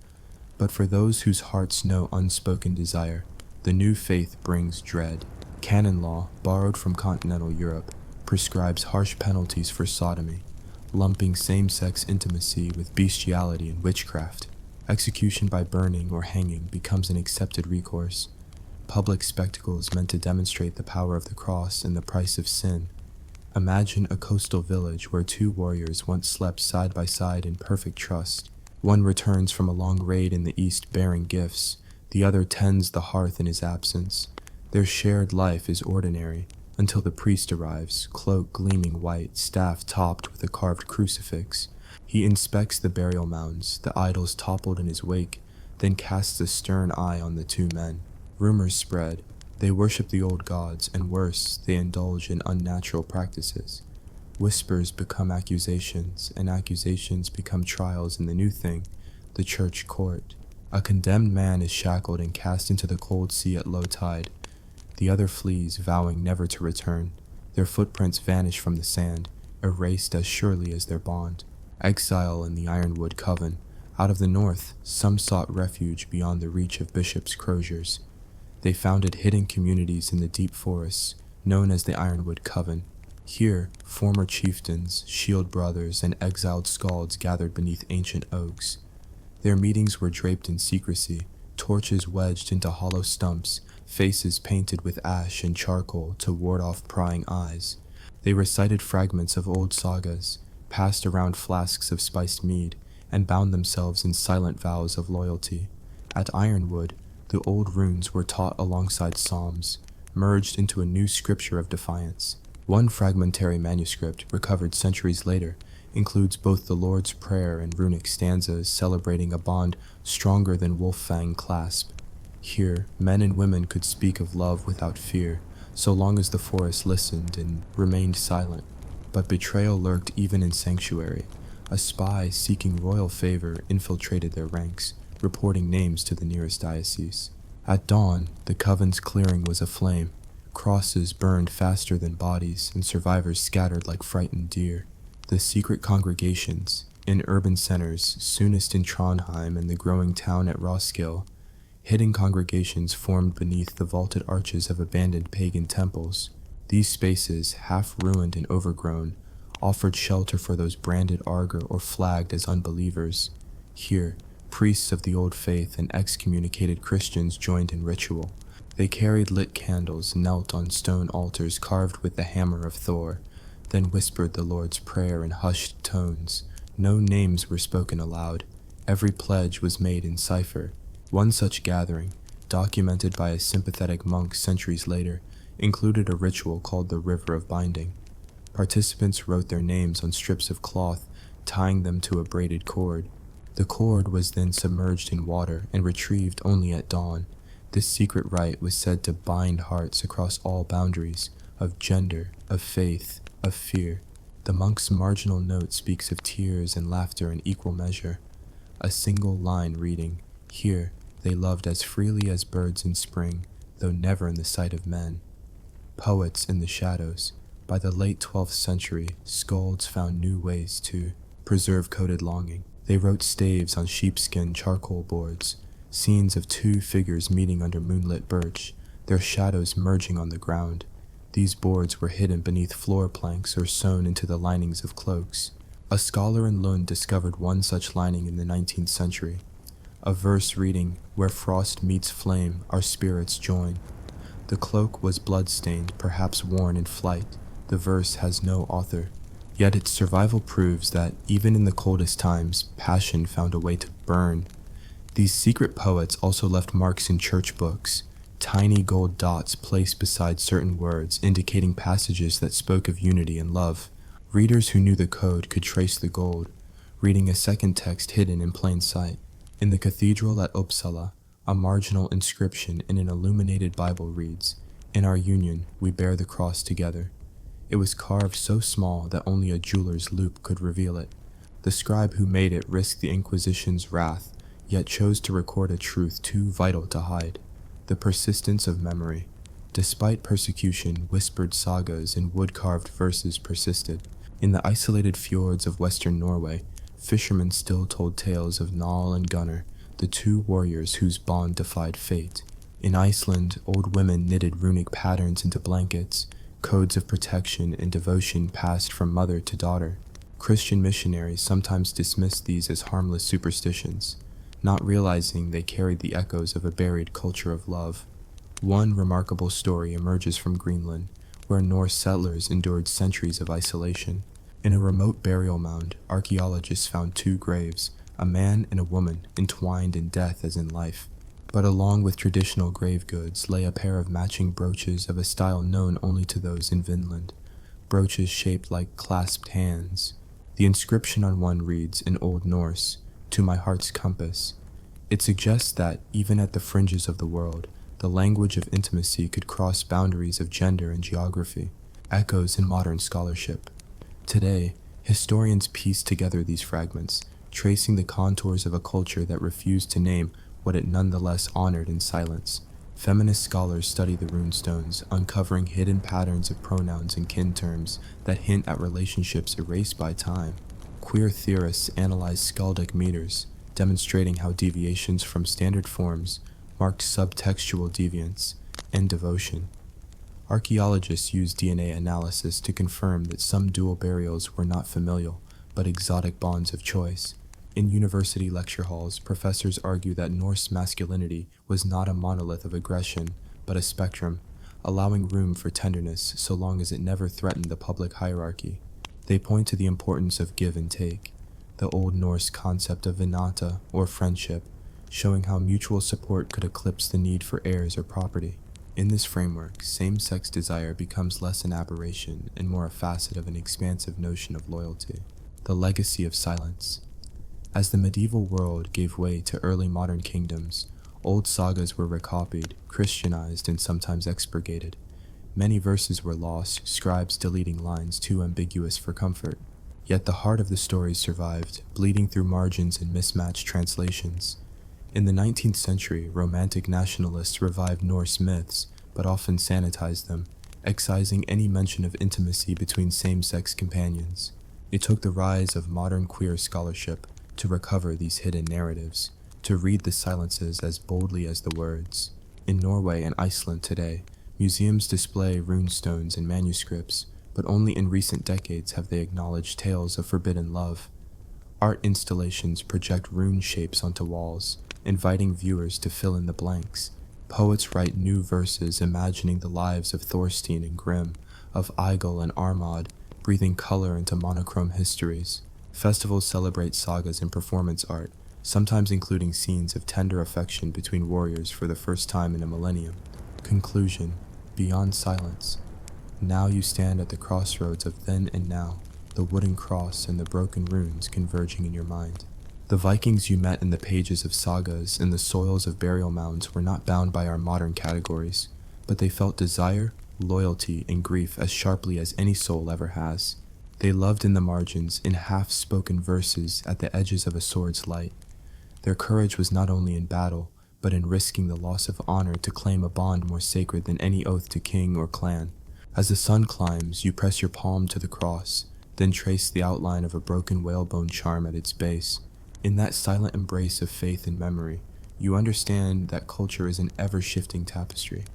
Speaker 1: But for those whose hearts know unspoken desire, the new faith brings dread. Canon law, borrowed from continental Europe, prescribes harsh penalties for sodomy, lumping same-sex intimacy with bestiality and witchcraft. Execution by burning or hanging becomes an accepted recourse. Public spectacles meant to demonstrate the power of the cross and the price of sin. Imagine a coastal village where two warriors once slept side by side in perfect trust. One returns from a long raid in the east bearing gifts, the other tends the hearth in his absence. Their shared life is ordinary, until the priest arrives, cloak gleaming white, staff topped with a carved crucifix. He inspects the burial mounds, the idols toppled in his wake, then casts a stern eye on the two men. Rumors spread. They worship the old gods, and worse, they indulge in unnatural practices. Whispers become accusations, and accusations become trials in the new thing, the church court. A condemned man is shackled and cast into the cold sea at low tide. The other flees, vowing never to return. Their footprints vanish from the sand, erased as surely as their bond. Exile in the ironwood coven. Out of the north, some sought refuge beyond the reach of bishops' croziers. They founded hidden communities in the deep forests, known as the Ironwood Coven. Here, former chieftains, shield brothers, and exiled skalds gathered beneath ancient oaks. Their meetings were draped in secrecy, torches wedged into hollow stumps, faces painted with ash and charcoal to ward off prying eyes. They recited fragments of old sagas, passed around flasks of spiced mead, and bound themselves in silent vows of loyalty. At Ironwood, the old runes were taught alongside psalms, merged into a new scripture of defiance. One fragmentary manuscript, recovered centuries later, includes both the Lord's Prayer and runic stanzas celebrating a bond stronger than wolf-fang clasp. Here, men and women could speak of love without fear, so long as the forest listened and remained silent. But betrayal lurked even in sanctuary. A spy seeking royal favor infiltrated their ranks, reporting names to the nearest diocese. At dawn, the coven's clearing was aflame. Crosses burned faster than bodies, and survivors scattered like frightened deer. The secret congregations, in urban centers, soonest in Trondheim and the growing town at Roskilde, Hidden congregations formed beneath the vaulted arches of abandoned pagan temples. These spaces, half ruined and overgrown, offered shelter for those branded Argur or flagged as unbelievers. Here, priests of the old faith and excommunicated Christians joined in ritual. They carried lit candles, knelt on stone altars carved with the hammer of Thor, then whispered the Lord's Prayer in hushed tones. No names were spoken aloud. Every pledge was made in cipher. One such gathering, documented by a sympathetic monk centuries later, included a ritual called the River of Binding. Participants wrote their names on strips of cloth, tying them to a braided cord. The cord was then submerged in water and retrieved only at dawn. This secret rite was said to bind hearts across all boundaries, of gender, of faith, of fear. The monk's marginal note speaks of tears and laughter in equal measure. A single line reading, "Here they loved as freely as birds in spring, though never in the sight of men." Poets in the shadows. By the late 12th century, skalds found new ways to preserve coded longing. They wrote staves on sheepskin charcoal boards, scenes of two figures meeting under moonlit birch, their shadows merging on the ground. These boards were hidden beneath floor planks or sewn into the linings of cloaks. A scholar in Lund discovered one such lining in the 19th century. A verse reading, "Where frost meets flame, our spirits join." The cloak was blood-stained, perhaps worn in flight. The verse has no author. Yet its survival proves that, even in the coldest times, passion found a way to burn. These secret poets also left marks in church books, tiny gold dots placed beside certain words indicating passages that spoke of unity and love. Readers who knew the code could trace the gold, reading a second text hidden in plain sight. In the cathedral at Uppsala, a marginal inscription in an illuminated Bible reads, "In our union, we bear the cross together." It was carved so small that only a jeweler's loupe could reveal it. The scribe who made it risked the Inquisition's wrath, yet chose to record a truth too vital to hide. The persistence of memory. Despite persecution, whispered sagas and wood-carved verses persisted. In the isolated fjords of western Norway, fishermen still told tales of Nal and Gunnar, the two warriors whose bond defied fate. In Iceland, old women knitted runic patterns into blankets, codes of protection and devotion passed from mother to daughter. Christian missionaries sometimes dismissed these as harmless superstitions, not realizing they carried the echoes of a buried culture of love. One remarkable story emerges from Greenland, where Norse settlers endured centuries of isolation. In a remote burial mound, archaeologists found two graves, a man and a woman, entwined in death as in life. But along with traditional grave goods lay a pair of matching brooches of a style known only to those in Vinland, brooches shaped like clasped hands. The inscription on one reads, in Old Norse, "To my heart's compass." It suggests that, even at the fringes of the world, the language of intimacy could cross boundaries of gender and geography, echoes in modern scholarship. Today, historians piece together these fragments, tracing the contours of a culture that refused to name what it nonetheless honored in silence. Feminist scholars study the runestones, uncovering hidden patterns of pronouns and kin terms that hint at relationships erased by time. Queer theorists analyze skaldic meters, demonstrating how deviations from standard forms marked subtextual deviance and devotion. Archaeologists use DNA analysis to confirm that some dual burials were not familial, but exotic bonds of choice. In university lecture halls, professors argue that Norse masculinity was not a monolith of aggression, but a spectrum, allowing room for tenderness so long as it never threatened the public hierarchy. They point to the importance of give and take, the Old Norse concept of vinata, or friendship, showing how mutual support could eclipse the need for heirs or property. In this framework, same-sex desire becomes less an aberration and more a facet of an expansive notion of loyalty. The legacy of silence. As the medieval world gave way to early modern kingdoms, old sagas were recopied, Christianized, and sometimes expurgated. Many verses were lost, scribes deleting lines too ambiguous for comfort. Yet the heart of the stories survived, bleeding through margins and mismatched translations. In the 19th century, romantic nationalists revived Norse myths, but often sanitized them, excising any mention of intimacy between same-sex companions. It took the rise of modern queer scholarship to recover these hidden narratives, to read the silences as boldly as the words. In Norway and Iceland today, museums display runestones and manuscripts, but only in recent decades have they acknowledged tales of forbidden love. Art installations project rune shapes onto walls, inviting viewers to fill in the blanks. Poets write new verses imagining the lives of Thorstein and Grim, of Egil and Armad, breathing color into monochrome histories. Festivals celebrate sagas and performance art, sometimes including scenes of tender affection between warriors for the first time in a millennium. Conclusion: beyond silence. Now you stand at the crossroads of then and now, the wooden cross and the broken runes converging in your mind. The Vikings you met in the pages of sagas and the soils of burial mounds were not bound by our modern categories, but they felt desire, loyalty, and grief as sharply as any soul ever has. They loved in the margins, in half-spoken verses at the edges of a sword's light. Their courage was not only in battle, but in risking the loss of honor to claim a bond more sacred than any oath to king or clan. As the sun climbs, you press your palm to the cross, then trace the outline of a broken whalebone charm at its base. In that silent embrace of faith and memory, you understand that culture is an ever-shifting tapestry,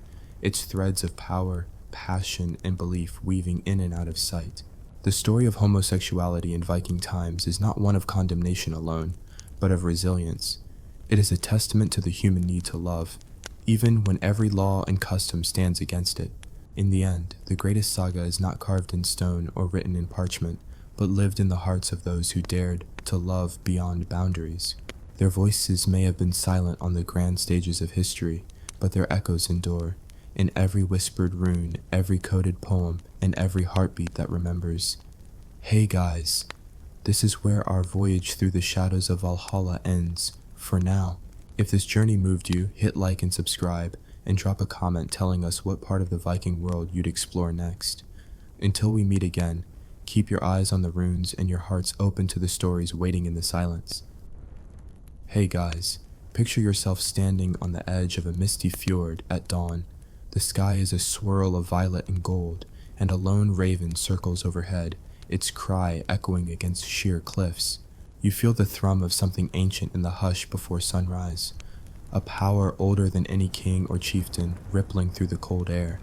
Speaker 1: its threads of power, passion, and belief weaving in and out of sight. The story of homosexuality in Viking times is not one of condemnation alone, but of resilience. It is a testament to the human need to love, even when every law and custom stands against it. In the end, the greatest saga is not carved in stone or written in parchment, but lived in the hearts of those who dared to love beyond boundaries. Their voices may have been silent on the grand stages of history, but their echoes endure, in every whispered rune, every coded poem, and every heartbeat that remembers. Hey guys, this is where our voyage through the shadows of Valhalla ends, for now. If this journey moved you, hit like and subscribe, and drop a comment telling us what part of the Viking world you'd explore next. Until we meet again, keep your eyes on the runes and your hearts open to the stories waiting in the silence. Hey guys, picture yourself standing on the edge of a misty fjord at dawn. The sky is a swirl of violet and gold, and a lone raven circles overhead, its cry echoing against sheer cliffs. You feel the thrum of something ancient in the hush before sunrise, a power older than any king or chieftain rippling through the cold air.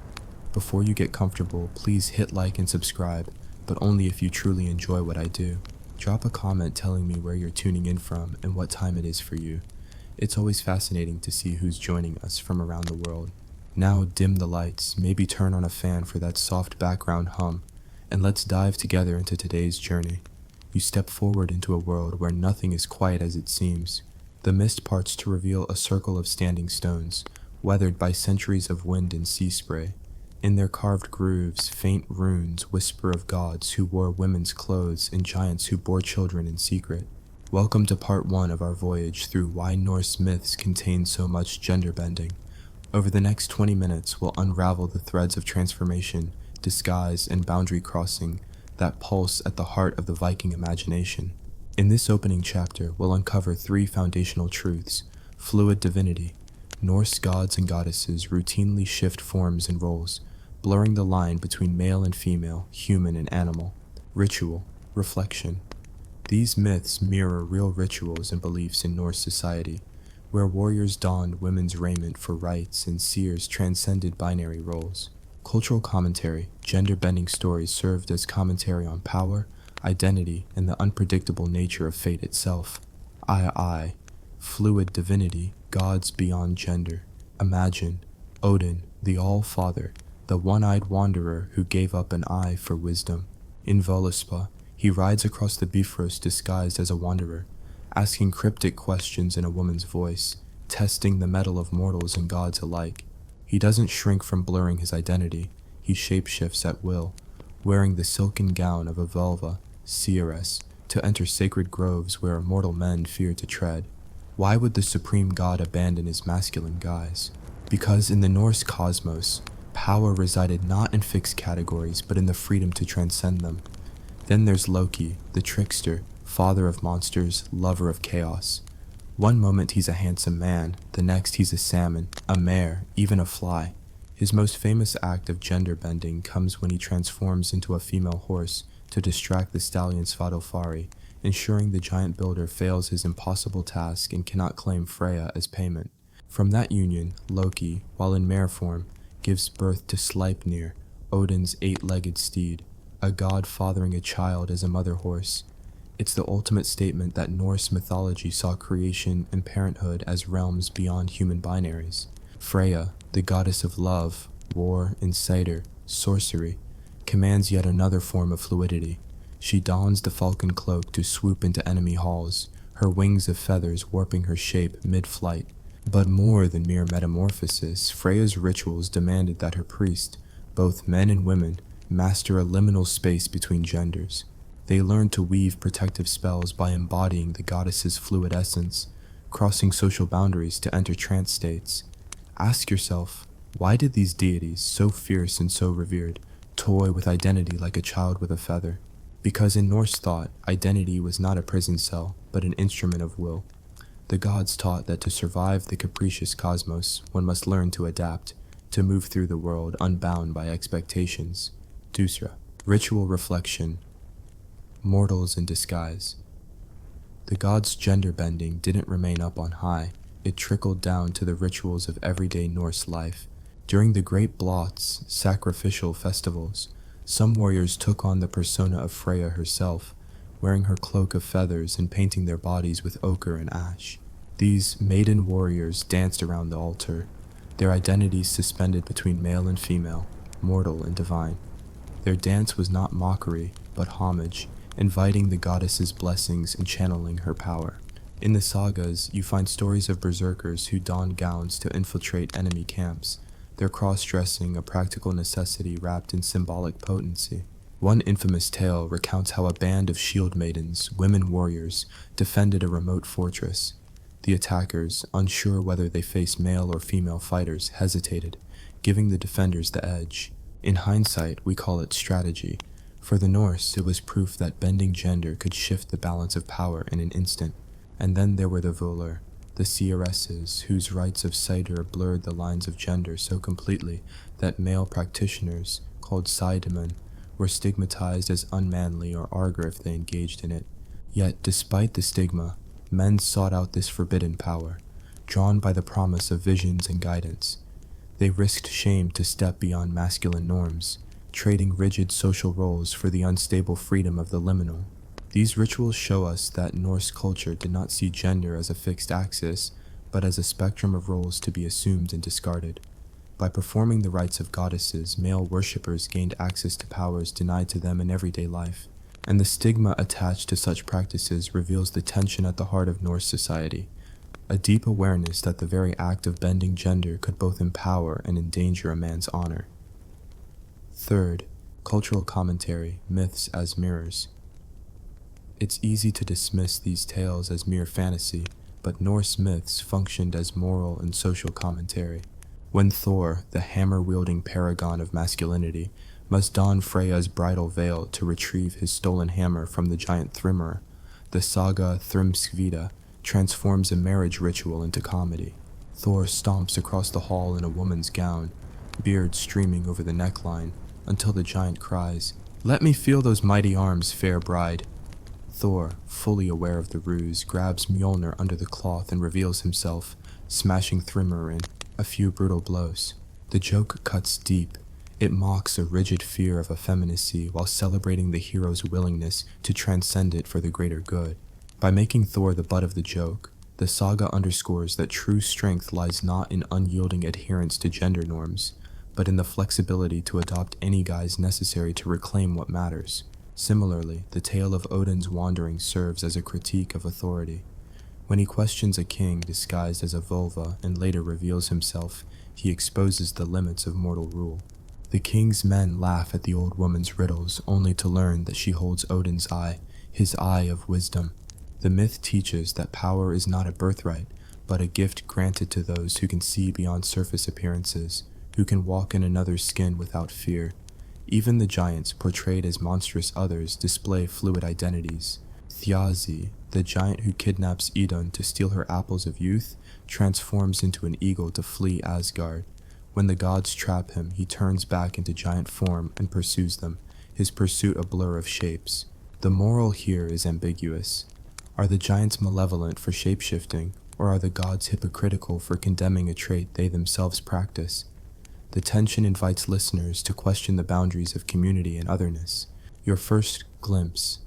Speaker 1: Before you get comfortable, please hit like and subscribe, but only if you truly enjoy what I do. Drop a comment telling me where you're tuning in from and what time it is for you. It's always fascinating to see who's joining us from around the world. Now dim the lights, maybe turn on a fan for that soft background hum, and let's dive together into today's journey. You step forward into a world where nothing is quite as it seems. The mist parts to reveal a circle of standing stones, weathered by centuries of wind and sea spray. In their carved grooves, faint runes whisper of gods who wore women's clothes and giants who bore children in secret. Welcome to part 1 of our voyage through why Norse myths contain so much gender bending. Over the next 20 minutes, we'll unravel the threads of transformation, disguise, and boundary crossing that pulse at the heart of the Viking imagination. In this opening chapter, we'll uncover 3 foundational truths: fluid divinity. Norse gods and goddesses routinely shift forms and roles, blurring the line between male and female, human and animal. Ritual, reflection. These myths mirror real rituals and beliefs in Norse society, where warriors donned women's raiment for rites and seers transcended binary roles. Cultural commentary, gender-bending stories served as commentary on power, identity, and the unpredictable nature of fate itself. Fluid divinity, gods beyond gender. Imagine Odin, the All-Father, the one-eyed wanderer who gave up an eye for wisdom. In Völuspá, he rides across the Bifrost disguised as a wanderer, asking cryptic questions in a woman's voice, testing the mettle of mortals and gods alike. He doesn't shrink from blurring his identity, he shapeshifts at will, wearing the silken gown of a Völva, seeress, to enter sacred groves where immortal men fear to tread. Why would the supreme god abandon his masculine guise? Because in the Norse cosmos, power resided not in fixed categories, but in the freedom to transcend them. Then there's Loki, the trickster, father of monsters, lover of chaos. One moment he's a handsome man, the next he's a salmon, a mare, even a fly. His most famous act of gender bending comes when he transforms into a female horse to distract the stallion Svadilfari ensuring the giant builder fails his impossible task and cannot claim Freya as payment. From that union, Loki, while in mare form, gives birth to Sleipnir, Odin's eight-legged steed, a god fathering a child as a mother horse. It's the ultimate statement that Norse mythology saw creation and parenthood as realms beyond human binaries. Freya, the goddess of love, war, inciter, sorcery, commands yet another form of fluidity. She dons the falcon cloak to swoop into enemy halls, her wings of feathers warping her shape mid-flight. But more than mere metamorphosis, Freya's rituals demanded that her priest, both men and women, master a liminal space between genders. They learned to weave protective spells by embodying the goddess's fluid essence, crossing social boundaries to enter trance states. Ask yourself, why did these deities, so fierce and so revered, toy with identity like a child with a feather? Because in Norse thought, identity was not a prison cell, but an instrument of will. The gods taught that to survive the capricious cosmos, one must learn to adapt, to move through the world unbound by expectations. Dusra. Ritual reflection. Mortals in disguise. The gods' gender bending didn't remain up on high, it trickled down to the rituals of everyday Norse life. During the great blots, sacrificial festivals, some warriors took on the persona of Freya herself, wearing her cloak of feathers and painting their bodies with ochre and ash. These maiden warriors danced around the altar, their identities suspended between male and female, mortal and divine. Their dance was not mockery, but homage, inviting the goddess's blessings and channeling her power. In the sagas, you find stories of berserkers who donned gowns to infiltrate enemy camps, their cross-dressing a practical necessity wrapped in symbolic potency. One infamous tale recounts how a band of shield maidens, women warriors, defended a remote fortress. The attackers, unsure whether they faced male or female fighters, hesitated, giving the defenders the edge. In hindsight, we call it strategy. For the Norse, it was proof that bending gender could shift the balance of power in an instant. And then there were the Volur, the seeresses, whose rites of cider blurred the lines of gender so completely that male practitioners, called Seidemen, were stigmatized as unmanly or arger if they engaged in it. Yet, despite the stigma, men sought out this forbidden power, drawn by the promise of visions and guidance. They risked shame to step beyond masculine norms, trading rigid social roles for the unstable freedom of the liminal. These rituals show us that Norse culture did not see gender as a fixed axis, but as a spectrum of roles to be assumed and discarded. By performing the rites of goddesses, male worshippers gained access to powers denied to them in everyday life, and the stigma attached to such practices reveals the tension at the heart of Norse society, a deep awareness that the very act of bending gender could both empower and endanger a man's honor. Third, cultural commentary, myths as mirrors. It's easy to dismiss these tales as mere fantasy, but Norse myths functioned as moral and social commentary. When Thor, the hammer-wielding paragon of masculinity, must don Freya's bridal veil to retrieve his stolen hammer from the giant Thrymr, the saga Thrymskvida transforms a marriage ritual into comedy. Thor stomps across the hall in a woman's gown, beard streaming over the neckline, until the giant cries, "Let me feel those mighty arms, fair bride." Thor, fully aware of the ruse, grabs Mjolnir under the cloth and reveals himself, smashing Thrymr in a few brutal blows. The joke cuts deep. It mocks a rigid fear of effeminacy while celebrating the hero's willingness to transcend it for the greater good. By making Thor the butt of the joke, the saga underscores that true strength lies not in unyielding adherence to gender norms, but in the flexibility to adopt any guise necessary to reclaim what matters. Similarly, the tale of Odin's wandering serves as a critique of authority. When he questions a king disguised as a vulva and later reveals himself, he exposes the limits of mortal rule. The king's men laugh at the old woman's riddles, only to learn that she holds Odin's eye, his eye of wisdom. The myth teaches that power is not a birthright, but a gift granted to those who can see beyond surface appearances, who can walk in another's skin without fear. Even the giants, portrayed as monstrous others, display fluid identities. Thjazi, the giant who kidnaps Idun to steal her apples of youth, transforms into an eagle to flee Asgard. When the gods trap him, he turns back into giant form and pursues them, his pursuit a blur of shapes. The moral here is ambiguous. Are the giants malevolent for shapeshifting, or are the gods hypocritical for condemning a trait they themselves practice? The tension invites listeners to question the boundaries of community and otherness. Your first glimpse.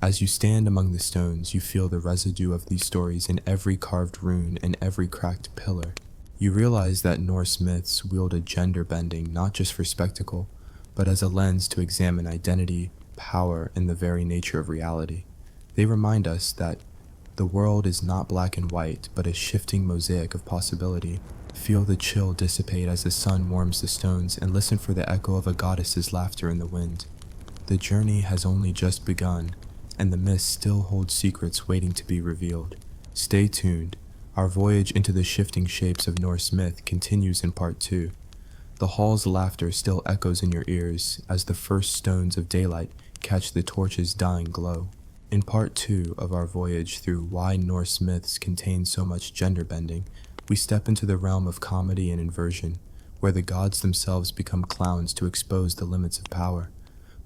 Speaker 1: As you stand among the stones, you feel the residue of these stories in every carved rune and every cracked pillar. You realize that Norse myths wielded gender bending not just for spectacle, but as a lens to examine identity, power, and the very nature of reality. They remind us that the world is not black and white, but a shifting mosaic of possibility. Feel the chill dissipate as the sun warms the stones, and listen for the echo of a goddess's laughter in the wind. The journey has only just begun, and the mist still holds secrets waiting to be revealed. Stay tuned. Our voyage into the shifting shapes of Norse myth continues in part 2. The hall's laughter still echoes in your ears as the first stones of daylight catch the torch's dying glow. In part 2 of our voyage through why Norse myths contain so much gender bending, we step into the realm of comedy and inversion, where the gods themselves become clowns to expose the limits of power,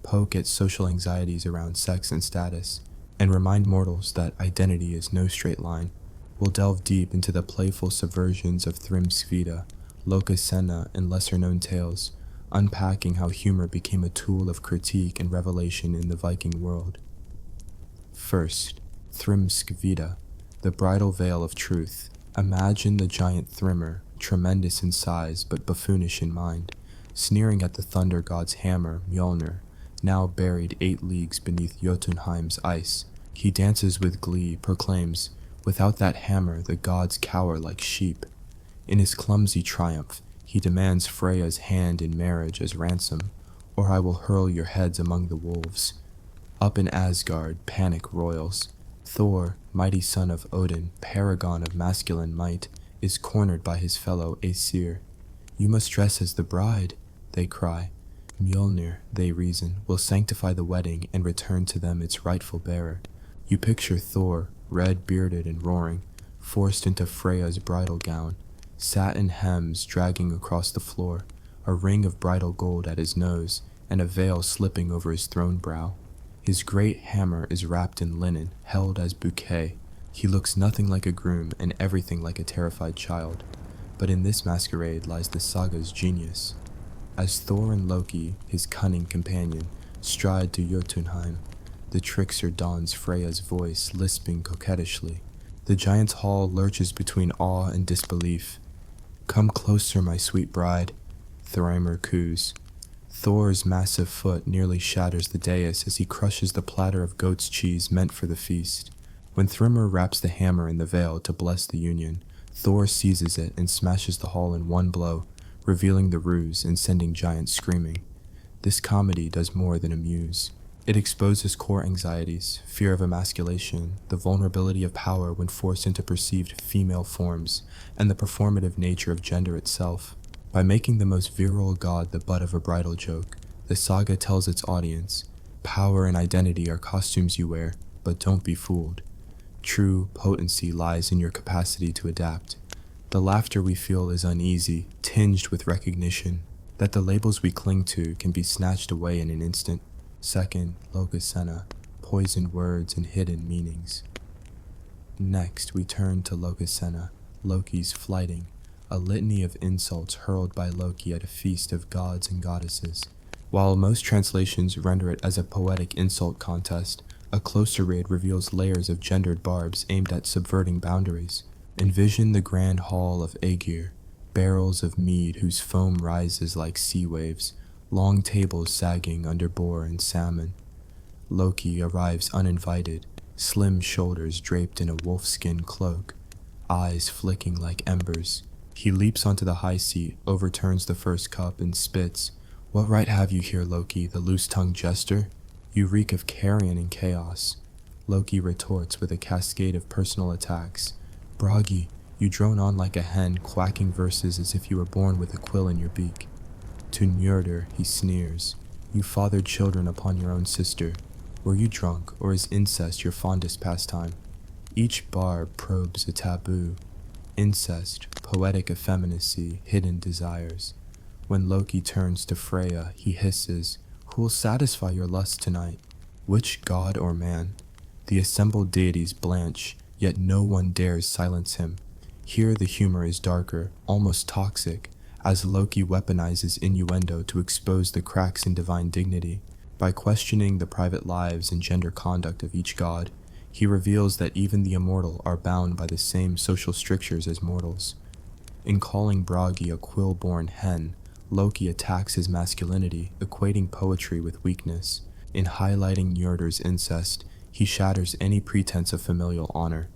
Speaker 1: poke at social anxieties around sex and status, and remind mortals that identity is no straight line. We'll delve deep into the playful subversions of Thrimskvida, Lokasenna, and lesser-known tales, unpacking how humor became a tool of critique and revelation in the Viking world. First, Thrimskvida, the bridal veil of truth. Imagine the giant Thrimmer, tremendous in size but buffoonish in mind, sneering at the thunder god's hammer, Mjolnir, now buried 8 leagues beneath Jotunheim's ice. He dances with glee, proclaims, "Without that hammer, the gods cower like sheep." In his clumsy triumph, he demands Freya's hand in marriage as ransom, or I will hurl your heads among the wolves. Up in Asgard, panic roils. Thor, mighty son of Odin, paragon of masculine might, is cornered by his fellow Aesir. "You must dress as the bride," they cry. "Mjolnir," they reason, "will sanctify the wedding and return to them its rightful bearer." You picture Thor, red-bearded and roaring, forced into Freya's bridal gown, satin hems dragging across the floor, a ring of bridal gold at his nose, and a veil slipping over his throne brow. His great hammer is wrapped in linen, held as bouquet. He looks nothing like a groom and everything like a terrified child. But in this masquerade lies the saga's genius. As Thor and Loki, his cunning companion, stride to Jotunheim, the trickster dons Freya's voice, lisping coquettishly. The giant's hall lurches between awe and disbelief. "Come closer, my sweet bride," Thrymer coos. Thor's massive foot nearly shatters the dais as he crushes the platter of goat's cheese meant for the feast. When Thrymer wraps the hammer in the veil to bless the union, Thor seizes it and smashes the hall in one blow, revealing the ruse and sending giants screaming. This comedy does more than amuse. It exposes core anxieties, fear of emasculation, the vulnerability of power when forced into perceived female forms, and the performative nature of gender itself. By making the most virile god the butt of a bridal joke, the saga tells its audience, power and identity are costumes you wear, but don't be fooled. True potency lies in your capacity to adapt. The laughter we feel is uneasy, tinged with recognition that the labels we cling to can be snatched away in an instant. Second, Lokasenna, poisoned words and hidden meanings. Next, we turn to Lokasenna, Loki's flighting, a litany of insults hurled by Loki at a feast of gods and goddesses. While most translations render it as a poetic insult contest, a closer read reveals layers of gendered barbs aimed at subverting boundaries. Envision the grand hall of Aegir, barrels of mead whose foam rises like sea waves, long tables sagging under boar and salmon. Loki arrives uninvited, slim shoulders draped in a wolfskin cloak, eyes flicking like embers. He leaps onto the high seat, overturns the first cup, and spits. "What right have you here, Loki, the loose-tongued jester? You reek of carrion and chaos." Loki retorts with a cascade of personal attacks. "Bragi, you drone on like a hen, quacking verses as if you were born with a quill in your beak." To Njörður he sneers. "You fathered children upon your own sister. Were you drunk, or is incest your fondest pastime?" Each barb probes a taboo. Incest, poetic effeminacy, hidden desires. When Loki turns to Freya, he hisses, "Who'll satisfy your lust tonight?" Which god or man? The assembled deities blanch, yet no one dares silence him. Here the humor is darker, almost toxic, as Loki weaponizes innuendo to expose the cracks in divine dignity. By questioning the private lives and gender conduct of each god, he reveals that even the immortal are bound by the same social strictures as mortals. In calling Bragi a quill-born hen, Loki attacks his masculinity, equating poetry with weakness. In highlighting Njordr's incest, he shatters any pretense of familial honor.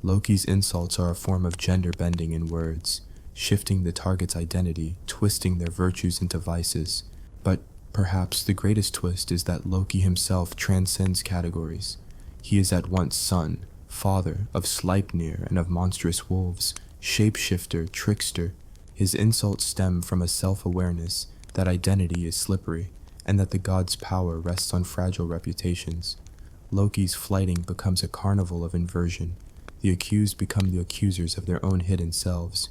Speaker 1: Loki's insults are a form of gender bending in words, shifting the target's identity, twisting their virtues into vices. But perhaps the greatest twist is that Loki himself transcends categories. He is at once son, father of Sleipnir and of monstrous wolves, shapeshifter, trickster. His insults stem from a self-awareness that identity is slippery, and that the god's power rests on fragile reputations. Loki's flighting becomes a carnival of inversion. The accused become the accusers of their own hidden selves.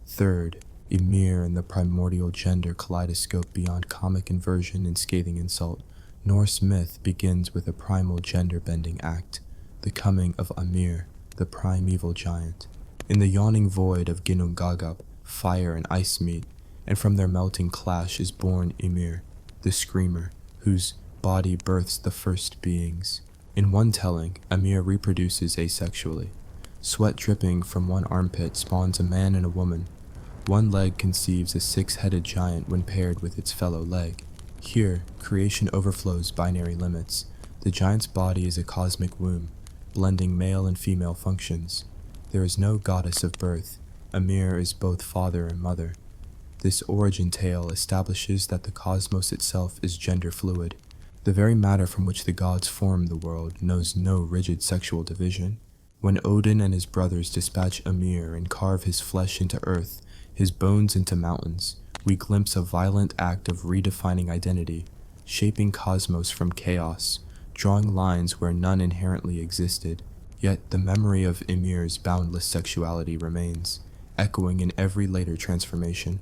Speaker 1: Third, Ymir and the primordial gender kaleidoscope beyond comic inversion and scathing insult. Norse myth begins with a primal gender-bending act, the coming of Ymir, the primeval giant. In the yawning void of Ginnungagap, fire and ice meet, and from their melting clash is born Ymir, the screamer, whose body births the first beings. In one telling, Ymir reproduces asexually. Sweat dripping from one armpit spawns a man and a woman. One leg conceives a six-headed giant when paired with its fellow leg. Here, creation overflows binary limits. The giant's body is a cosmic womb, blending male and female functions. There is no goddess of birth. Ymir is both father and mother. This origin tale establishes that the cosmos itself is gender fluid. The very matter from which the gods form the world knows no rigid sexual division. When Odin and his brothers dispatch Ymir and carve his flesh into earth, his bones into mountains, we glimpse a violent act of redefining identity, shaping cosmos from chaos, drawing lines where none inherently existed. Yet the memory of Ymir's boundless sexuality remains, echoing in every later transformation.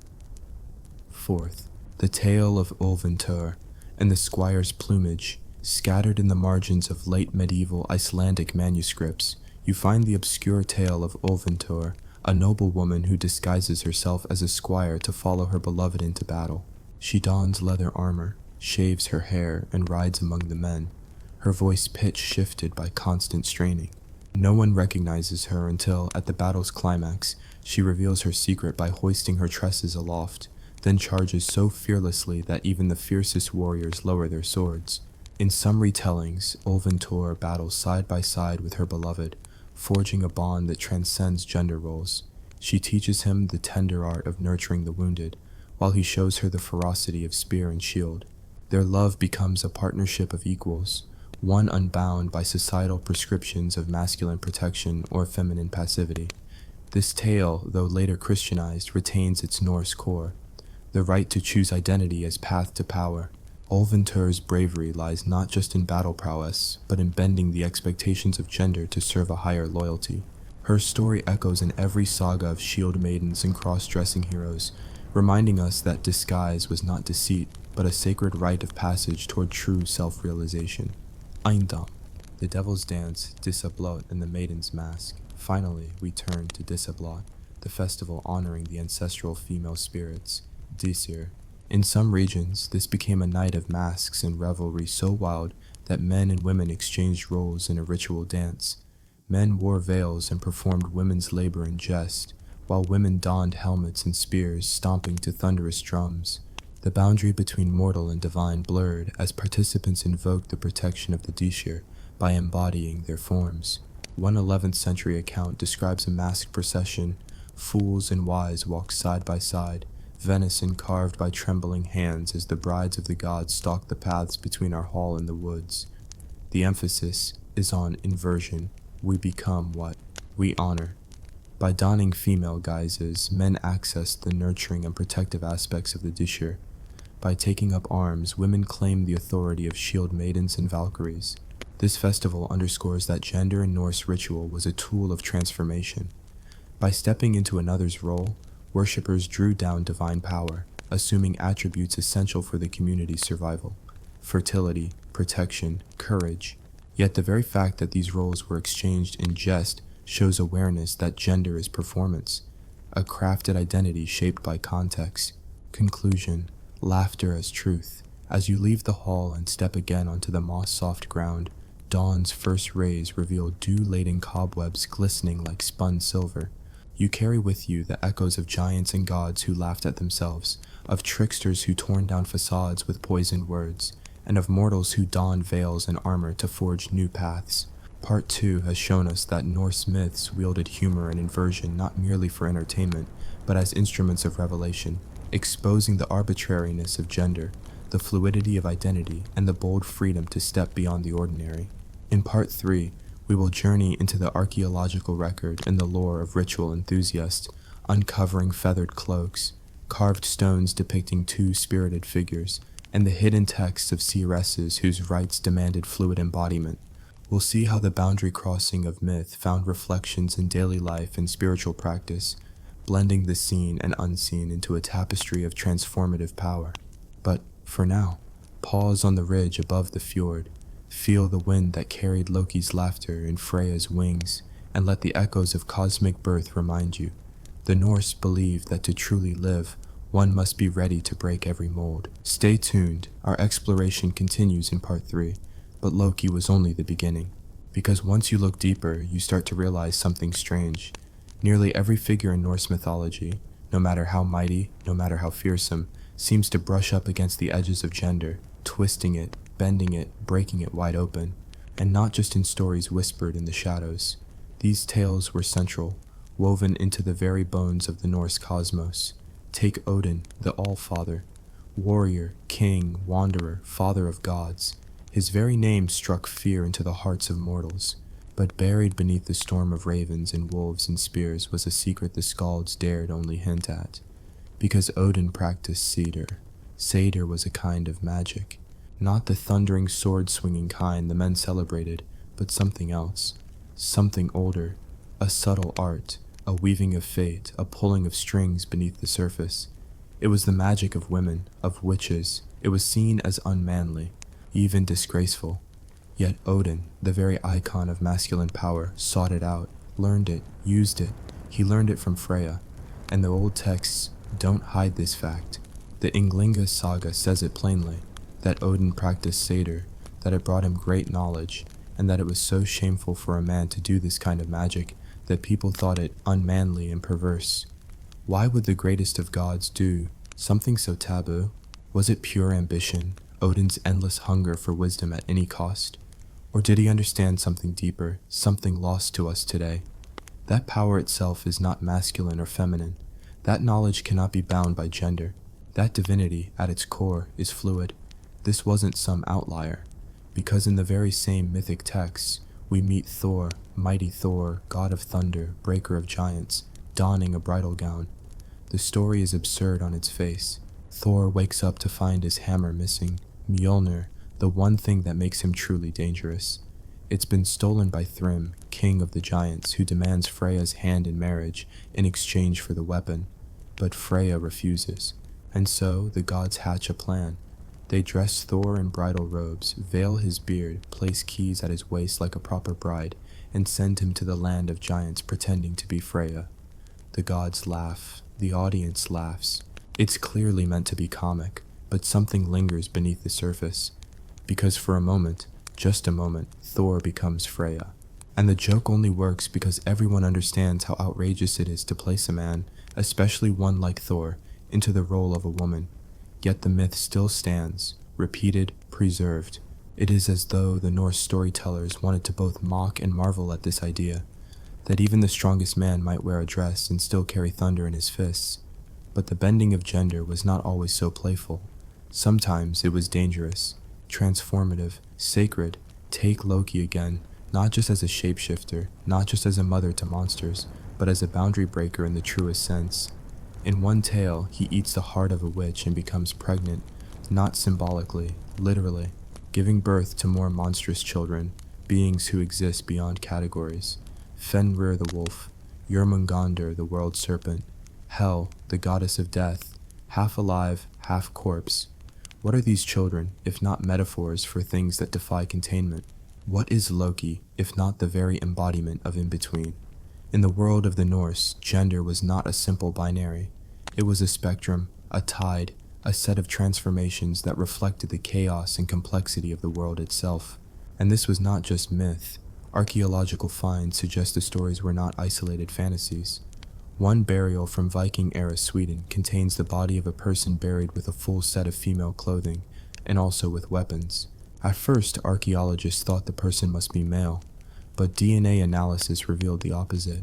Speaker 1: Fourth, the tale of Ulventur and the squire's plumage. Scattered in the margins of late medieval Icelandic manuscripts, you find the obscure tale of Ulventur, a noble woman who disguises herself as a squire to follow her beloved into battle. She dons leather armor, shaves her hair, and rides among the men, her voice pitch shifted by constant straining. No one recognizes her until, at the battle's climax, she reveals her secret by hoisting her tresses aloft, then charges so fearlessly that even the fiercest warriors lower their swords. In some retellings, Ulventur battles side by side with her beloved, forging a bond that transcends gender roles. She teaches him the tender art of nurturing the wounded, while he shows her the ferocity of spear and shield. Their love becomes a partnership of equals, one unbound by societal prescriptions of masculine protection or feminine passivity. This tale, though later Christianized, retains its Norse core, the right to choose identity as path to power. Ulventur's bravery lies not just in battle prowess, but in bending the expectations of gender to serve a higher loyalty. Her story echoes in every saga of shield maidens and cross-dressing heroes, reminding us that disguise was not deceit, but a sacred rite of passage toward true self-realization. Eindam, the Devil's Dance, Disablot, and the Maiden's Mask. Finally, we turn to Disablot, the festival honoring the ancestral female spirits, Disir. In some regions, this became a night of masks and revelry so wild that men and women exchanged roles in a ritual dance. Men wore veils and performed women's labor in jest, while women donned helmets and spears, stomping to thunderous drums. The boundary between mortal and divine blurred as participants invoked the protection of the Disir by embodying their forms. One 11th century account describes a masked procession. Fools and wise walk side by side, venison carved by trembling hands as the brides of the gods stalk the paths between our hall and the woods. The emphasis is on inversion. We become what we honor. By donning female guises, men access the nurturing and protective aspects of the Disir. By taking up arms, women claim the authority of shield maidens and valkyries. This festival underscores that gender in Norse ritual was a tool of transformation. By stepping into another's role, worshippers drew down divine power, assuming attributes essential for the community's survival: fertility, protection, courage. Yet the very fact that these roles were exchanged in jest shows awareness that gender is performance, a crafted identity shaped by context. Conclusion: laughter as truth. As you leave the hall and step again onto the moss-soft ground, dawn's first rays reveal dew-laden cobwebs glistening like spun silver. You carry with you the echoes of giants and gods who laughed at themselves, of tricksters who torn down facades with poisoned words, and of mortals who donned veils and armor to forge new paths. Part 2 has shown us that Norse myths wielded humor and inversion not merely for entertainment, but as instruments of revelation, exposing the arbitrariness of gender, the fluidity of identity, and the bold freedom to step beyond the ordinary. In Part 3, we will journey into the archaeological record and the lore of ritual enthusiasts, uncovering feathered cloaks, carved stones depicting two-spirited figures, and the hidden texts of seeresses whose rites demanded fluid embodiment. We'll see how the boundary crossing of myth found reflections in daily life and spiritual practice, blending the seen and unseen into a tapestry of transformative power. But for now, pause on the ridge above the fjord, feel the wind that carried Loki's laughter in Freya's wings, and let the echoes of cosmic birth remind you. The Norse believed that to truly live, one must be ready to break every mold. Stay tuned, our exploration continues in Part 3, but Loki was only the beginning. Because once you look deeper, you start to realize something strange. Nearly every figure in Norse mythology, no matter how mighty, no matter how fearsome, seems to brush up against the edges of gender, twisting it, bending it, breaking it wide open, and not just in stories whispered in the shadows. These tales were central, woven into the very bones of the Norse cosmos. Take Odin, the All-Father, warrior, king, wanderer, father of gods. His very name struck fear into the hearts of mortals, but buried beneath the storm of ravens and wolves and spears was a secret the skalds dared only hint at. Because Odin practiced satyr. Satyr was a kind of magic. Not the thundering sword-swinging kind the men celebrated, but something else. Something older. A subtle art, a weaving of fate, a pulling of strings beneath the surface. It was the magic of women, of witches. It was seen as unmanly, even disgraceful. Yet Odin, the very icon of masculine power, sought it out, learned it, used it. He learned it from Freya, and the old texts don't hide this fact. The Ynglinga saga says it plainly, that Odin practiced satyr, that it brought him great knowledge, and that it was so shameful for a man to do this kind of magic that people thought it unmanly and perverse. Why would the greatest of gods do something so taboo? Was it pure ambition, Odin's endless hunger for wisdom at any cost? Or did he understand something deeper, something lost to us today? That power itself is not masculine or feminine. That knowledge cannot be bound by gender. That divinity, at its core, is fluid. This wasn't some outlier, because in the very same mythic texts, we meet Thor, mighty Thor, god of thunder, breaker of giants, donning a bridal gown. The story is absurd on its face. Thor wakes up to find his hammer missing, Mjolnir, the one thing that makes him truly dangerous. It's been stolen by Thrym, king of the giants, who demands Freya's hand in marriage in exchange for the weapon. But Freya refuses, and so the gods hatch a plan. They dress Thor in bridal robes, veil his beard, place keys at his waist like a proper bride, and send him to the land of giants pretending to be Freya. The gods laugh. The audience laughs. It's clearly meant to be comic, but something lingers beneath the surface. Because for a moment, just a moment, Thor becomes Freya. And the joke only works because everyone understands how outrageous it is to place a man, especially one like Thor, into the role of a woman. Yet the myth still stands, repeated, preserved. It is as though the Norse storytellers wanted to both mock and marvel at this idea, that even the strongest man might wear a dress and still carry thunder in his fists. But the bending of gender was not always so playful. Sometimes it was dangerous, transformative, sacred. Take Loki again, not just as a shapeshifter, not just as a mother to monsters, but as a boundary breaker in the truest sense. In one tale, he eats the heart of a witch and becomes pregnant, not symbolically, literally, giving birth to more monstrous children, beings who exist beyond categories. Fenrir the wolf, Jörmungandr the world serpent, Hel, the goddess of death, half alive, half corpse. What are these children, if not metaphors for things that defy containment? What is Loki, if not the very embodiment of in-between? In the world of the Norse, gender was not a simple binary. It was a spectrum, a tide, a set of transformations that reflected the chaos and complexity of the world itself. And this was not just myth. Archaeological finds suggest the stories were not isolated fantasies. One burial from Viking-era Sweden contains the body of a person buried with a full set of female clothing, and also with weapons. At first, archaeologists thought the person must be male, but DNA analysis revealed the opposite.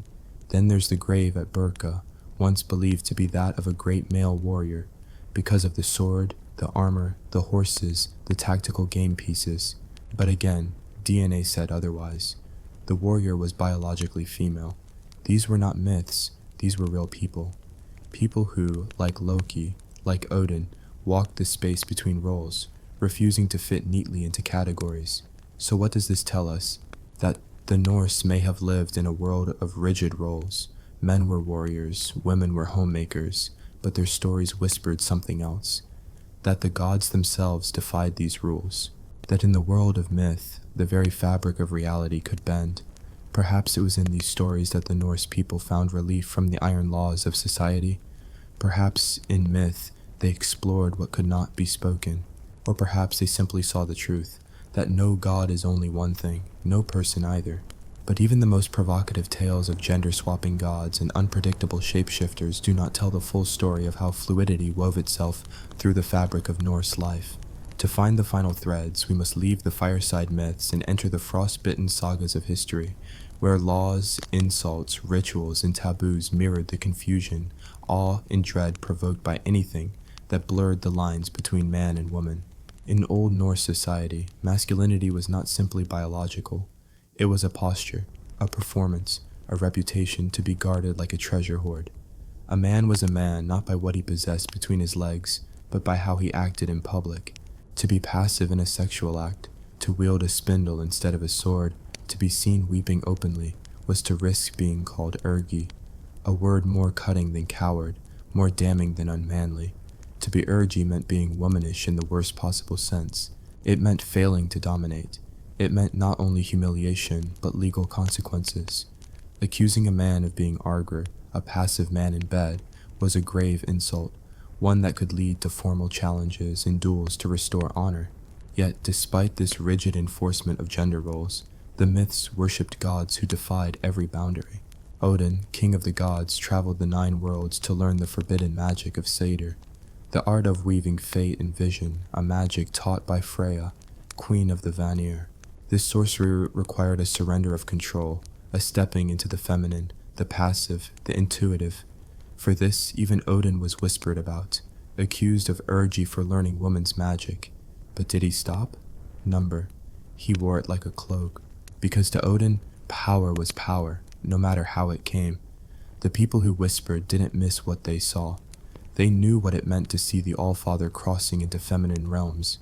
Speaker 1: Then there's the grave at Burka, once believed to be that of a great male warrior, because of the sword, the armor, the horses, the tactical game pieces. But again, DNA said otherwise. The warrior was biologically female. These were not myths. These were real people. People who, like Loki, like Odin, walked the space between roles, refusing to fit neatly into categories. So what does this tell us? That the Norse may have lived in a world of rigid roles. Men were warriors, women were homemakers, but their stories whispered something else. That the gods themselves defied these rules. That in the world of myth, the very fabric of reality could bend. Perhaps it was in these stories that the Norse people found relief from the iron laws of society. Perhaps in myth, they explored what could not be spoken. Or perhaps they simply saw the truth, that no god is only one thing, no person either. But even the most provocative tales of gender-swapping gods and unpredictable shapeshifters do not tell the full story of how fluidity wove itself through the fabric of Norse life. To find the final threads, we must leave the fireside myths and enter the frostbitten sagas of history, where laws, insults, rituals, and taboos mirrored the confusion, awe, and dread provoked by anything that blurred the lines between man and woman. In Old Norse society, masculinity was not simply biological. It was a posture, a performance, a reputation to be guarded like a treasure hoard. A man was a man not by what he possessed between his legs, but by how he acted in public. To be passive in a sexual act, to wield a spindle instead of a sword, to be seen weeping openly, was to risk being called ergi, a word more cutting than coward, more damning than unmanly. To be ergi meant being womanish in the worst possible sense. It meant failing to dominate. It meant not only humiliation, but legal consequences. Accusing a man of being arger, a passive man in bed, was a grave insult, one that could lead to formal challenges and duels to restore honor. Yet, despite this rigid enforcement of gender roles, the myths worshipped gods who defied every boundary. Odin, king of the gods, traveled the 9 worlds to learn the forbidden magic of Satyr, the art of weaving fate and vision, a magic taught by Freya, queen of the Vanir. This sorcery required a surrender of control, a stepping into the feminine, the passive, the intuitive. For this, even Odin was whispered about, accused of ergi for learning woman's magic. But did he stop? Number. He wore it like a cloak. Because to Odin, power was power, no matter how it came. The people who whispered didn't miss what they saw. They knew what it meant to see the Allfather crossing into feminine realms.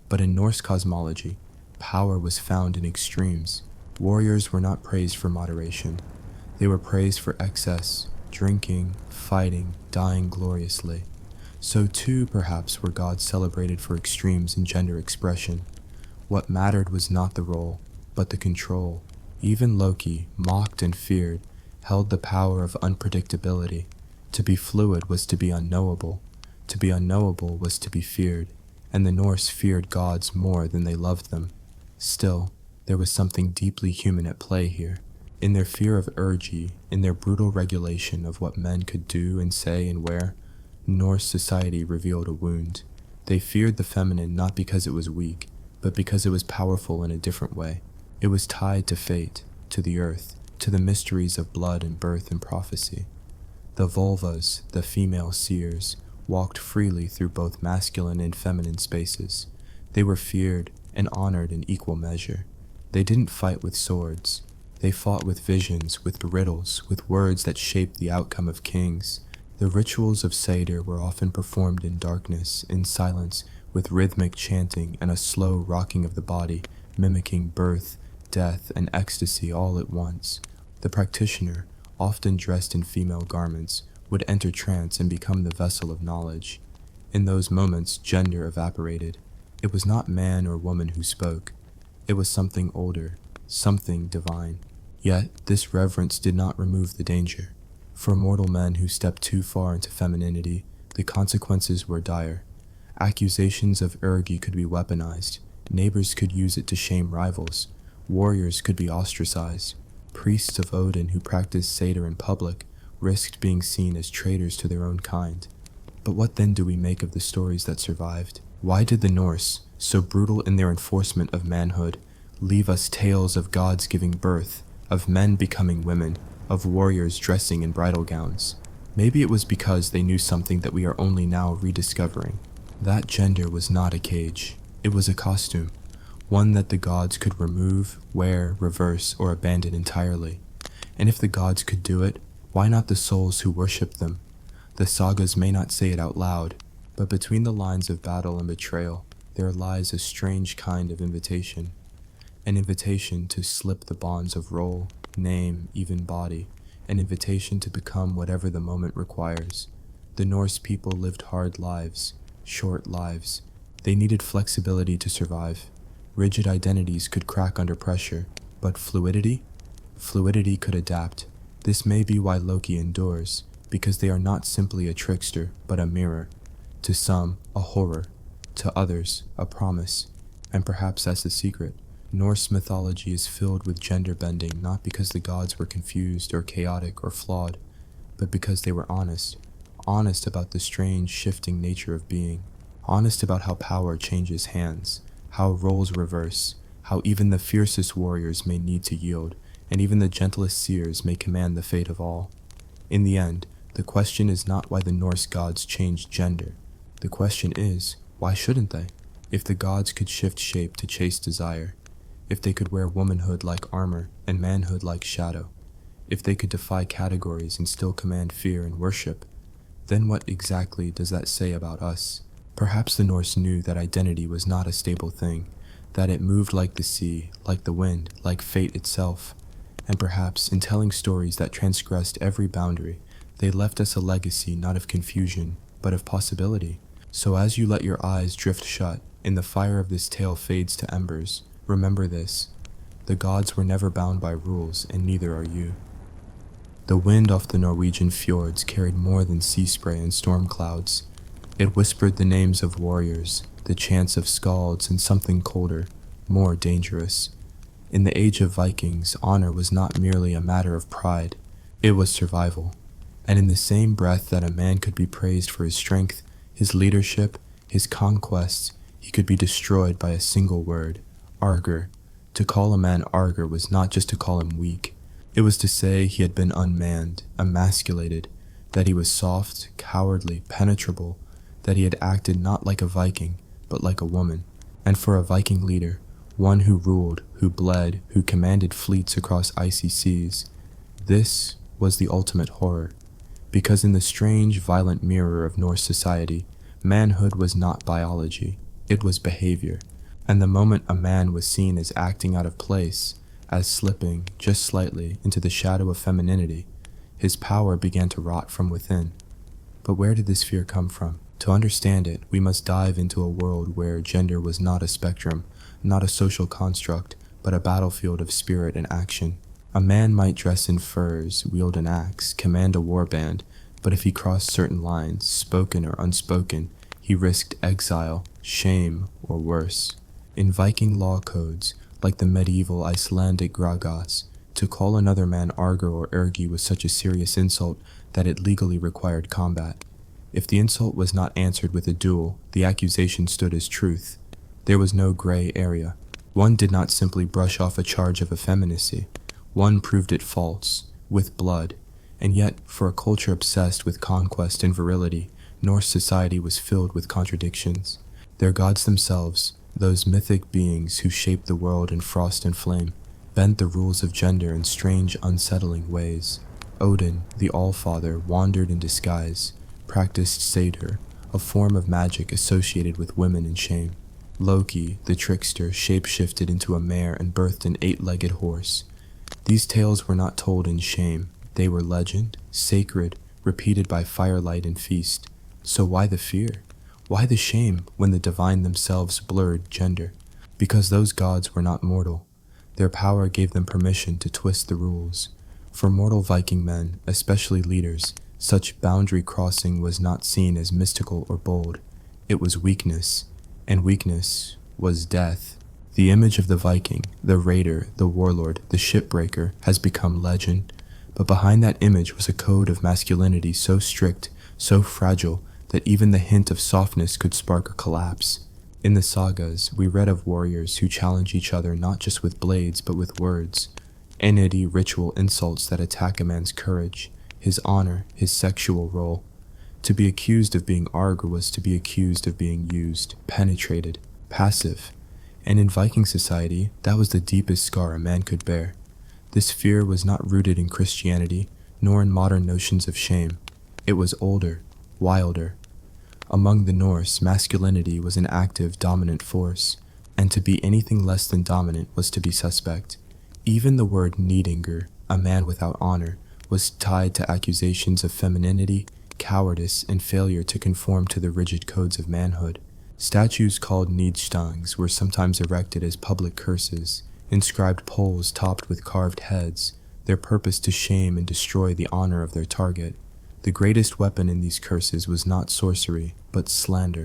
Speaker 1: But in Norse cosmology, power was found in extremes. Warriors were not praised for moderation. They were praised for excess, drinking, fighting, dying gloriously. So too, perhaps, were gods celebrated for extremes in gender expression. What mattered was not the role, but the control. Even Loki, mocked and feared, held the power of unpredictability. To be fluid was to be unknowable. To be unknowable was to be feared, and the Norse feared gods more than they loved them. Still, there was something deeply human at play here. In their fear of ergi, in their brutal regulation of what men could do and say and wear, Norse society revealed a wound. They feared the feminine not because it was weak, but because it was powerful in a different way. It was tied to fate, to the earth, to the mysteries of blood and birth and prophecy. The vulvas, the female seers, walked freely through both masculine and feminine spaces. They were feared and honored in equal measure. They didn't fight with swords. They fought with visions, with riddles, with words that shaped the outcome of kings. The rituals of Satyr were often performed in darkness, in silence, with rhythmic chanting and a slow rocking of the body, mimicking birth, death, and ecstasy all at once. The practitioner, often dressed in female garments, would enter trance and become the vessel of knowledge. In those moments, gender evaporated. It was not man or woman who spoke. It was something older, something divine. Yet, this reverence did not remove the danger. For mortal men who stepped too far into femininity, the consequences were dire. Accusations of ergi could be weaponized. Neighbors could use it to shame rivals. Warriors could be ostracized. Priests of Odin who practiced Seder in public risked being seen as traitors to their own kind. But what then do we make of the stories that survived? Why did the Norse, so brutal in their enforcement of manhood, leave us tales of gods giving birth, of men becoming women, of warriors dressing in bridal gowns? Maybe it was because they knew something that we are only now rediscovering. That gender was not a cage. It was a costume, one that the gods could remove, wear, reverse, or abandon entirely. And if the gods could do it, why not the souls who worshiped them? The sagas may not say it out loud, but between the lines of battle and betrayal, there lies a strange kind of invitation. An invitation to slip the bonds of role, name, even body, an invitation to become whatever the moment requires. The Norse people lived hard lives, short lives. They needed flexibility to survive. Rigid identities could crack under pressure, but fluidity? Fluidity could adapt. This may be why Loki endures, because they are not simply a trickster, but a mirror. To some, a horror. To others, a promise. And perhaps that's the secret. Norse mythology is filled with gender bending not because the gods were confused or chaotic or flawed, but because they were honest. Honest about the strange, shifting nature of being. Honest about how power changes hands, how roles reverse, how even the fiercest warriors may need to yield, and even the gentlest seers may command the fate of all. In the end, the question is not why the Norse gods changed gender. The question is, why shouldn't they? If the gods could shift shape to chase desire, if they could wear womanhood like armor and manhood like shadow, if they could defy categories and still command fear and worship, then what exactly does that say about us? Perhaps the Norse knew that identity was not a stable thing, that it moved like the sea, like the wind, like fate itself. And perhaps, in telling stories that transgressed every boundary, they left us a legacy not of confusion, but of possibility. So as you let your eyes drift shut, and the fire of this tale fades to embers, remember this: the gods were never bound by rules, and neither are you. The wind off the Norwegian fjords carried more than sea spray and storm clouds. It whispered the names of warriors, the chants of skalds, and something colder, more dangerous. In the age of Vikings, honor was not merely a matter of pride, it was survival. And in the same breath that a man could be praised for his strength, his leadership, his conquests, he could be destroyed by a single word: Arger. To call a man Arger was not just to call him weak. It was to say he had been unmanned, emasculated, that he was soft, cowardly, penetrable, that he had acted not like a Viking, but like a woman. And for a Viking leader, one who ruled, who bled, who commanded fleets across icy seas, this was the ultimate horror. Because in the strange, violent mirror of Norse society, manhood was not biology, it was behavior. And the moment a man was seen as acting out of place, as slipping, just slightly, into the shadow of femininity, his power began to rot from within. But where did this fear come from? To understand it, we must dive into a world where gender was not a spectrum, not a social construct, but a battlefield of spirit and action. A man might dress in furs, wield an axe, command a warband, but if he crossed certain lines, spoken or unspoken, he risked exile, shame, or worse. In Viking law codes, like the medieval Icelandic gragas, to call another man Arger or Ergi was such a serious insult that it legally required combat. If the insult was not answered with a duel, the accusation stood as truth. There was no gray area. One did not simply brush off a charge of effeminacy. One proved it false, with blood. And yet, for a culture obsessed with conquest and virility, Norse society was filled with contradictions. Their gods themselves, those mythic beings who shaped the world in frost and flame, bent the rules of gender in strange, unsettling ways. Odin, the All-Father, wandered in disguise, practiced Seder, a form of magic associated with women and shame. Loki, the trickster, shape-shifted into a mare and birthed an 8-legged horse. These tales were not told in shame. They were legend, sacred, repeated by firelight and feast. So why the fear? Why the shame when the divine themselves blurred gender? Because those gods were not mortal. Their power gave them permission to twist the rules. For mortal Viking men, especially leaders, such boundary crossing was not seen as mystical or bold. It was weakness, and weakness was death. The image of the Viking, the raider, the warlord, the shipbreaker, has become legend, but behind that image was a code of masculinity so strict, so fragile, that even the hint of softness could spark a collapse. In the sagas, we read of warriors who challenge each other not just with blades but with words, entity ritual insults that attack a man's courage, his honor, his sexual role. To be accused of being arg was to be accused of being used, penetrated, passive. And in Viking society, that was the deepest scar a man could bear. This fear was not rooted in Christianity, nor in modern notions of shame. It was older, wilder. Among the Norse, masculinity was an active, dominant force, and to be anything less than dominant was to be suspect. Even the word Nidingur, a man without honor, was tied to accusations of femininity, cowardice, and failure to conform to the rigid codes of manhood. Statues called Nidstangs were sometimes erected as public curses, inscribed poles topped with carved heads, their purpose to shame and destroy the honor of their target. The greatest weapon in these curses was not sorcery, but slander.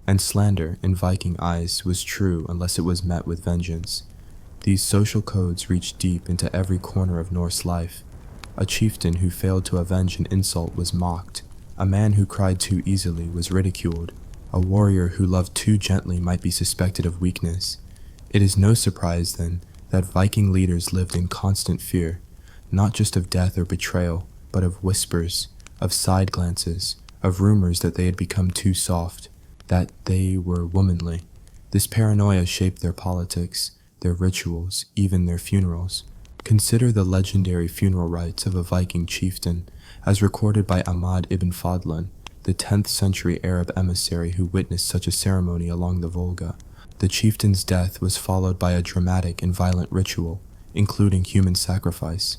Speaker 1: And slander, in Viking eyes, was true unless it was met with vengeance. These social codes reached deep into every corner of Norse life. A chieftain who failed to avenge an insult was mocked. A man who cried too easily was ridiculed. A warrior who loved too gently might be suspected of weakness. It is no surprise, then, that Viking leaders lived in constant fear, not just of death or betrayal, but of whispers, of side glances, of rumors that they had become too soft, that they were womanly. This paranoia shaped their politics, their rituals, even their funerals. Consider the legendary funeral rites of a Viking chieftain, as recorded by Ahmad ibn Fadlan, the 10th century Arab emissary who witnessed such a ceremony along the Volga. The chieftain's death was followed by a dramatic and violent ritual, including human sacrifice.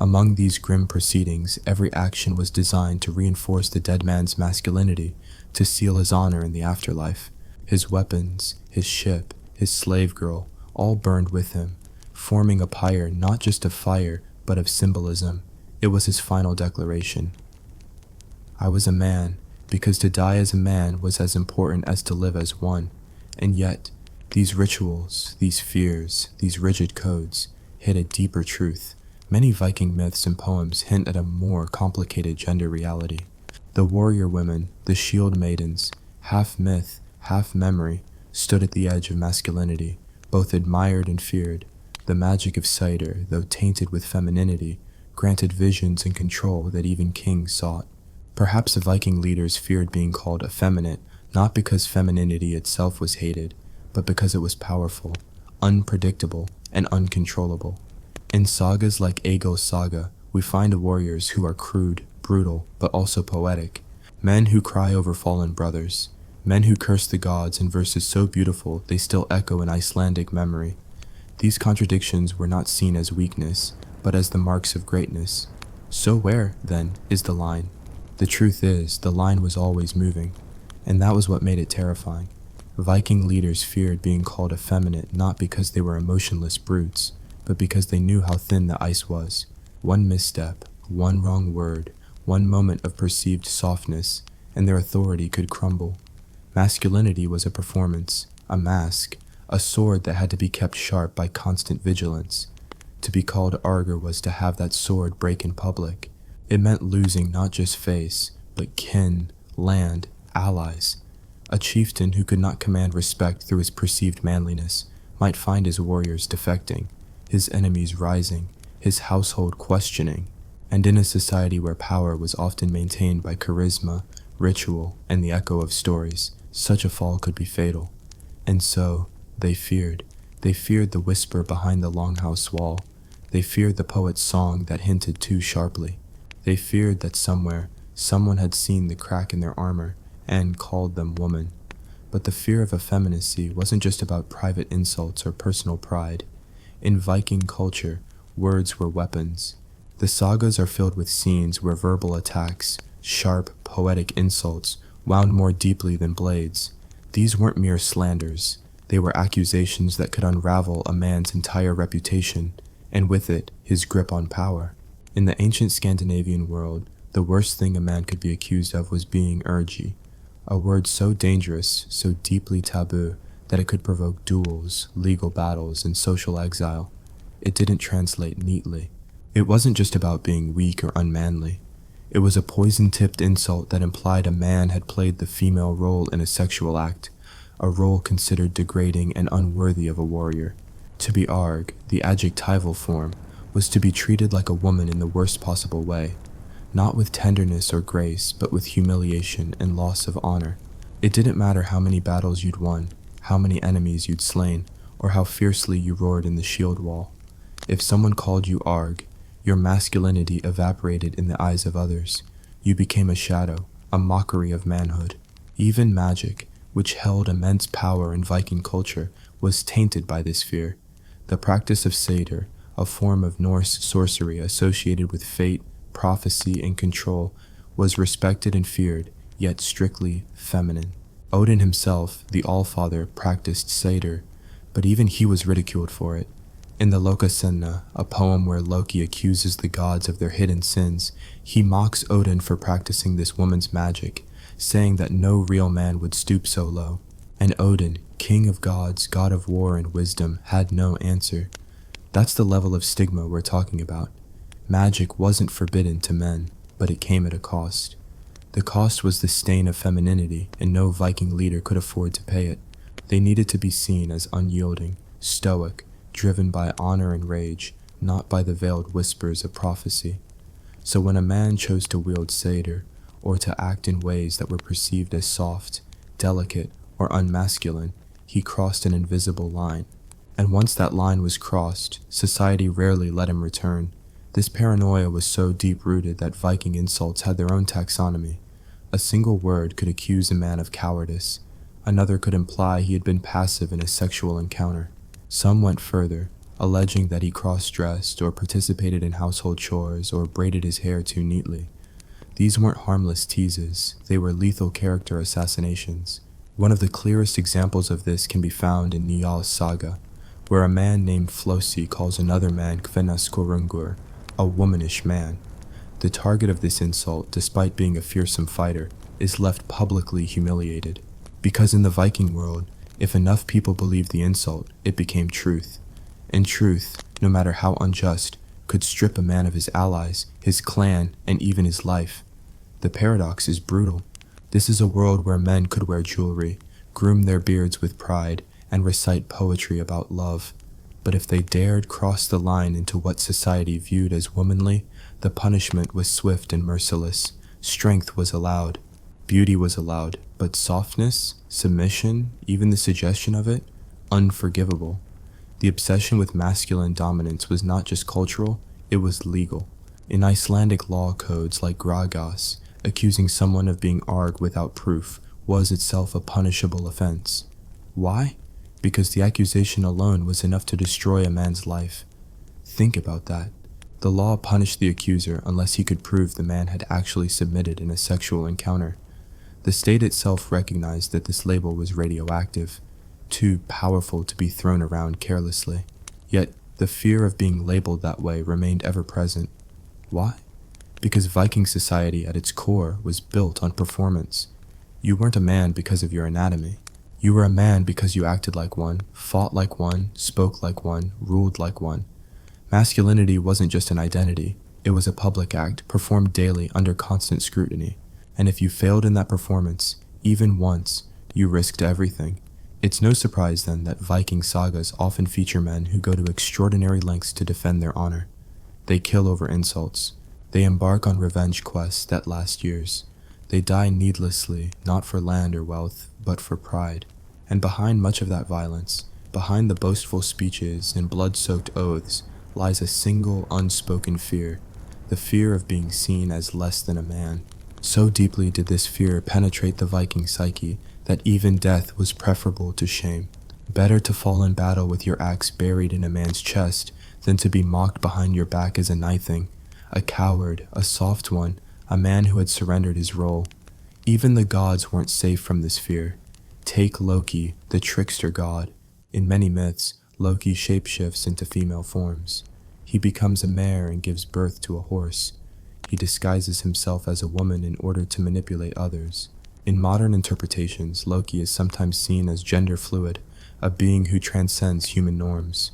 Speaker 1: Among these grim proceedings, every action was designed to reinforce the dead man's masculinity, to seal his honor in the afterlife. His weapons, his ship, his slave girl, all burned with him, forming a pyre not just of fire, but of symbolism. It was his final declaration. I was a man, because to die as a man was as important as to live as one. And yet, these rituals, these fears, these rigid codes, hid a deeper truth. Many Viking myths and poems hint at a more complicated gender reality. The warrior women, the shield maidens, half myth, half memory, stood at the edge of masculinity, both admired and feared. The magic of cider, though tainted with femininity, granted visions and control that even kings sought. Perhaps the Viking leaders feared being called effeminate, not because femininity itself was hated, but because it was powerful, unpredictable, and uncontrollable. In sagas like Egil's saga, we find warriors who are crude, brutal, but also poetic, men who cry over fallen brothers, men who curse the gods in verses so beautiful they still echo in Icelandic memory. These contradictions were not seen as weakness, but as the marks of greatness. So where, then, is the line? The truth is, the line was always moving, and that was what made it terrifying. Viking leaders feared being called effeminate not because they were emotionless brutes, but because they knew how thin the ice was. One misstep, one wrong word, one moment of perceived softness, and their authority could crumble. Masculinity was a performance, a mask, a sword that had to be kept sharp by constant vigilance. To be called Arger was to have that sword break in public. It meant losing not just face, but kin, land, allies. A chieftain who could not command respect through his perceived manliness might find his warriors defecting, his enemies rising, his household questioning. And in a society where power was often maintained by charisma, ritual, and the echo of stories, such a fall could be fatal. And so, they feared. They feared the whisper behind the longhouse wall. They feared the poet's song that hinted too sharply. They feared that somewhere, someone had seen the crack in their armor and called them woman. But the fear of effeminacy wasn't just about private insults or personal pride. In Viking culture, words were weapons. The sagas are filled with scenes where verbal attacks, sharp, poetic insults, wound more deeply than blades. These weren't mere slanders. They were accusations that could unravel a man's entire reputation, and with it, his grip on power. In the ancient Scandinavian world, the worst thing a man could be accused of was being urgy, a word so dangerous, so deeply taboo, that it could provoke duels, legal battles, and social exile. It didn't translate neatly. It wasn't just about being weak or unmanly. It was a poison-tipped insult that implied a man had played the female role in a sexual act, a role considered degrading and unworthy of a warrior. To be arg, the adjectival form, was to be treated like a woman in the worst possible way, not with tenderness or grace, but with humiliation and loss of honor. It didn't matter how many battles you'd won, how many enemies you'd slain, or how fiercely you roared in the shield wall. If someone called you arg, your masculinity evaporated in the eyes of others. You became a shadow, a mockery of manhood. Even magic, which held immense power in Viking culture, was tainted by this fear. The practice of satyr, a form of Norse sorcery associated with fate, prophecy, and control, was respected and feared, yet strictly feminine. Odin himself, the Allfather, practiced satyr, but even he was ridiculed for it. In the Lokasenna, a poem where Loki accuses the gods of their hidden sins, he mocks Odin for practicing this woman's magic, saying that no real man would stoop so low. And Odin, king of gods, god of war and wisdom, had no answer. That's the level of stigma we're talking about. Magic wasn't forbidden to men, but it came at a cost. The cost was the stain of femininity, and no Viking leader could afford to pay it. They needed to be seen as unyielding, stoic, driven by honor and rage, not by the veiled whispers of prophecy. So when a man chose to wield satyr, or to act in ways that were perceived as soft, delicate, or unmasculine, he crossed an invisible line. And once that line was crossed, society rarely let him return. This paranoia was so deep-rooted that Viking insults had their own taxonomy. A single word could accuse a man of cowardice. Another could imply he had been passive in a sexual encounter. Some went further, alleging that he cross-dressed or participated in household chores or braided his hair too neatly. These weren't harmless teases, they were lethal character assassinations. One of the clearest examples of this can be found in Njal's saga, where a man named Flosi calls another man Kvenaskorungur, a womanish man. The target of this insult, despite being a fearsome fighter, is left publicly humiliated. Because in the Viking world, if enough people believed the insult, it became truth. And truth, no matter how unjust, could strip a man of his allies, his clan, and even his life. The paradox is brutal. This is a world where men could wear jewelry, groom their beards with pride, and recite poetry about love. But if they dared cross the line into what society viewed as womanly, the punishment was swift and merciless. Strength was allowed. Beauty was allowed, but softness, submission, even the suggestion of it, unforgivable. The obsession with masculine dominance was not just cultural, it was legal. In Icelandic law codes like Gragas, accusing someone of being arg without proof was itself a punishable offense. Why? Because the accusation alone was enough to destroy a man's life. Think about that. The law punished the accuser unless he could prove the man had actually submitted in a sexual encounter. The state itself recognized that this label was radioactive, too powerful to be thrown around carelessly. Yet, the fear of being labeled that way remained ever present. Why? Because Viking society at its core was built on performance. You weren't a man because of your anatomy. You were a man because you acted like one, fought like one, spoke like one, ruled like one. Masculinity wasn't just an identity, it was a public act performed daily under constant scrutiny. And if you failed in that performance, even once, you risked everything. It's no surprise then that Viking sagas often feature men who go to extraordinary lengths to defend their honor. They kill over insults. They embark on revenge quests that last years. They die needlessly, not for land or wealth, but for pride. And behind much of that violence, behind the boastful speeches and blood-soaked oaths, lies a single unspoken fear, the fear of being seen as less than a man. So deeply did this fear penetrate the Viking psyche that even death was preferable to shame. Better to fall in battle with your axe buried in a man's chest than to be mocked behind your back as a knifing, a coward, a soft one, a man who had surrendered his role. Even the gods weren't safe from this fear. Take Loki, the trickster god. In many myths, Loki shapeshifts into female forms. He becomes a mare and gives birth to a horse. He disguises himself as a woman in order to manipulate others. In modern interpretations, Loki is sometimes seen as gender fluid, a being who transcends human norms.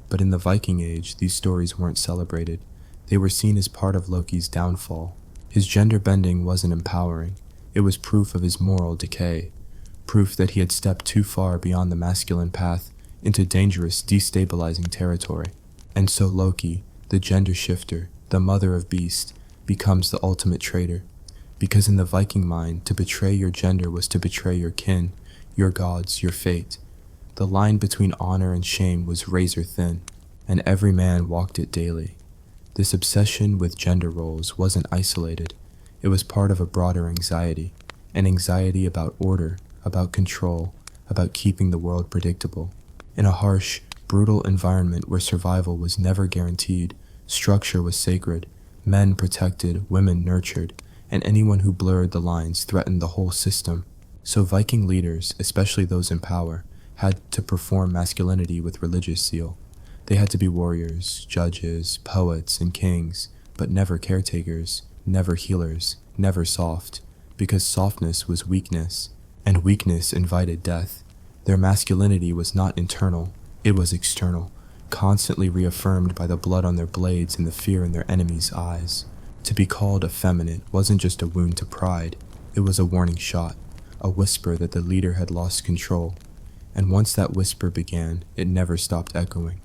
Speaker 1: But in the Viking Age, these stories weren't celebrated. They were seen as part of Loki's downfall. His gender bending wasn't empowering. It was proof of his moral decay, proof that he had stepped too far beyond the masculine path into dangerous, destabilizing territory. And so Loki, the gender shifter, the mother of beasts, becomes the ultimate traitor. Because in the Viking mind, to betray your gender was to betray your kin, your gods, your fate. The line between honor and shame was razor thin, and every man walked it daily. This obsession with gender roles wasn't isolated. It was part of a broader anxiety, an anxiety about order, about control, about keeping the world predictable. In a harsh, brutal environment where survival was never guaranteed, structure was sacred, men protected, women nurtured, and anyone who blurred the lines threatened the whole system. So Viking leaders, especially those in power, had to perform masculinity with religious zeal. They had to be warriors, judges, poets, and kings, but never caretakers, never healers, never soft, because softness was weakness, and weakness invited death. Their masculinity was not internal, it was external, constantly reaffirmed by the blood on their blades and the fear in their enemies' eyes. To be called effeminate wasn't just a wound to pride, it was a warning shot, a whisper that the leader had lost control. And once that whisper began, it never stopped echoing.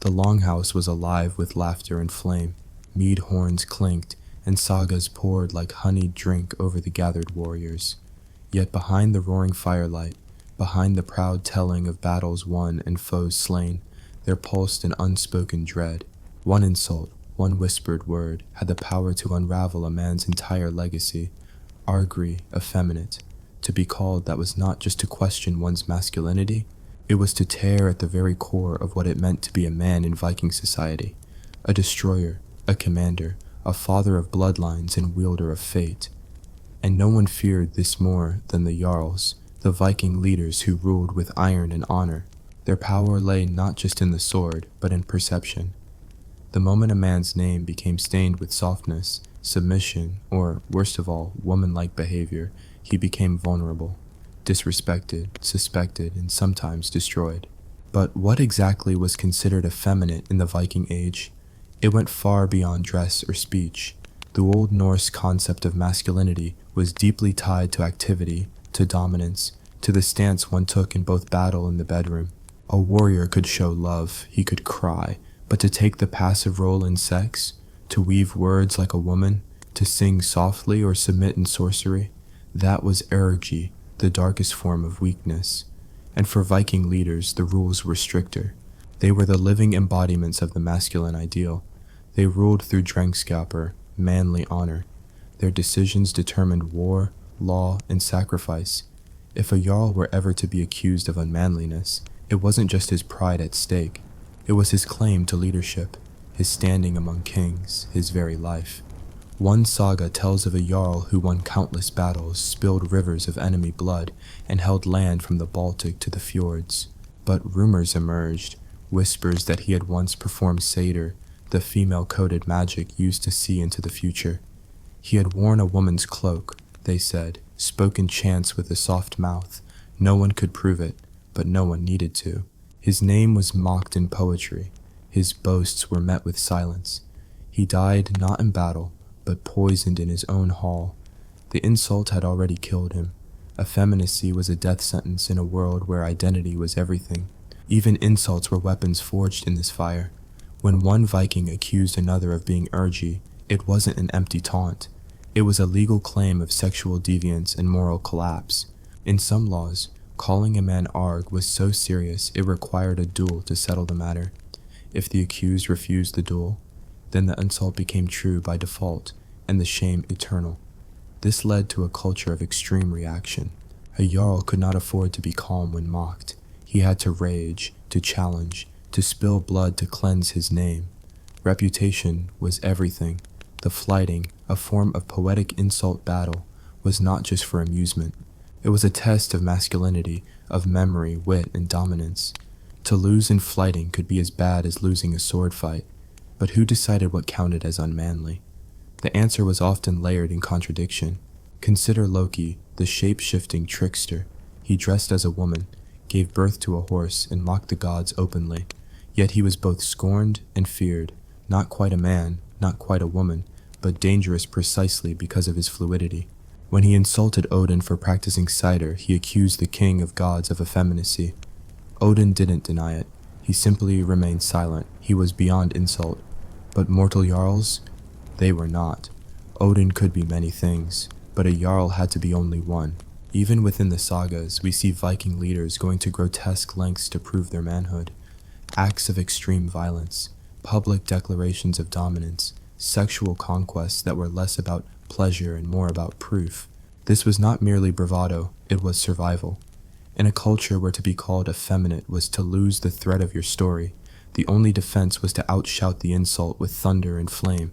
Speaker 1: The longhouse was alive with laughter and flame, mead horns clinked, and sagas poured like honeyed drink over the gathered warriors. Yet behind the roaring firelight, behind the proud telling of battles won and foes slain, there pulsed an unspoken dread. One insult, one whispered word, had the power to unravel a man's entire legacy. Argry, effeminate. To be called that was not just to question one's masculinity, it was to tear at the very core of what it meant to be a man in Viking society. A destroyer, a commander, a father of bloodlines and wielder of fate. And no one feared this more than the Jarls, the Viking leaders who ruled with iron and honor. Their power lay not just in the sword, but in perception. The moment a man's name became stained with softness, submission, or, worst of all, woman-like behavior, he became vulnerable, disrespected, suspected, and sometimes destroyed. But what exactly was considered effeminate in the Viking Age? It went far beyond dress or speech. The old Norse concept of masculinity was deeply tied to activity, to dominance, to the stance one took in both battle and the bedroom. A warrior could show love, he could cry, but to take the passive role in sex, to weave words like a woman, to sing softly or submit in sorcery, that was ergy, the darkest form of weakness. And for Viking leaders, the rules were stricter. They were the living embodiments of the masculine ideal. They ruled through drengskapr, manly honor. Their decisions determined war, law, and sacrifice. If a jarl were ever to be accused of unmanliness, it wasn't just his pride at stake. It was his claim to leadership, his standing among kings, his very life. One saga tells of a jarl who won countless battles, spilled rivers of enemy blood, and held land from the Baltic to the fjords. But rumors emerged, whispers that he had once performed satyr, the female-coded magic used to see into the future. He had worn a woman's cloak, they said, spoken chants with a soft mouth. No one could prove it, but no one needed to. His name was mocked in poetry. His boasts were met with silence. He died not in battle, but poisoned in his own hall. The insult had already killed him. Effeminacy was a death sentence in a world where identity was everything. Even insults were weapons forged in this fire. When one Viking accused another of being ergy, it wasn't an empty taunt. It was a legal claim of sexual deviance and moral collapse. In some laws, calling a man arg was so serious it required a duel to settle the matter. If the accused refused the duel, then the insult became true by default, and the shame eternal. This led to a culture of extreme reaction. A jarl could not afford to be calm when mocked. He had to rage, to challenge, to spill blood to cleanse his name. Reputation was everything. The flighting, a form of poetic insult battle, was not just for amusement. It was a test of masculinity, of memory, wit, and dominance. To lose in fighting could be as bad as losing a sword fight, but who decided what counted as unmanly? The answer was often layered in contradiction. Consider Loki, the shape-shifting trickster. He dressed as a woman, gave birth to a horse, and mocked the gods openly. Yet he was both scorned and feared, not quite a man, not quite a woman, but dangerous precisely because of his fluidity. When he insulted Odin for practicing cider, he accused the king of gods of effeminacy. Odin didn't deny it. He simply remained silent. He was beyond insult. But mortal jarls? They were not. Odin could be many things, but a jarl had to be only one. Even within the sagas, we see Viking leaders going to grotesque lengths to prove their manhood. Acts of extreme violence, public declarations of dominance, sexual conquests that were less about pleasure and more about proof. This was not merely bravado, it was survival. In a culture where to be called effeminate was to lose the thread of your story, the only defense was to outshout the insult with thunder and flame.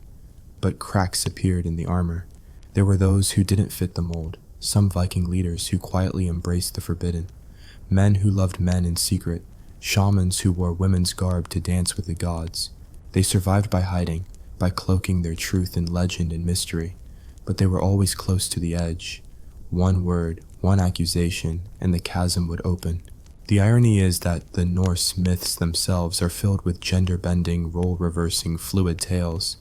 Speaker 1: But cracks appeared in the armor. There were those who didn't fit the mold, some Viking leaders who quietly embraced the forbidden, men who loved men in secret, shamans who wore women's garb to dance with the gods. They survived by hiding, by cloaking their truth in legend and mystery, but they were always close to the edge. One word, one accusation, and the chasm would open. The irony is that the Norse myths themselves are filled with gender-bending, role-reversing, fluid tales.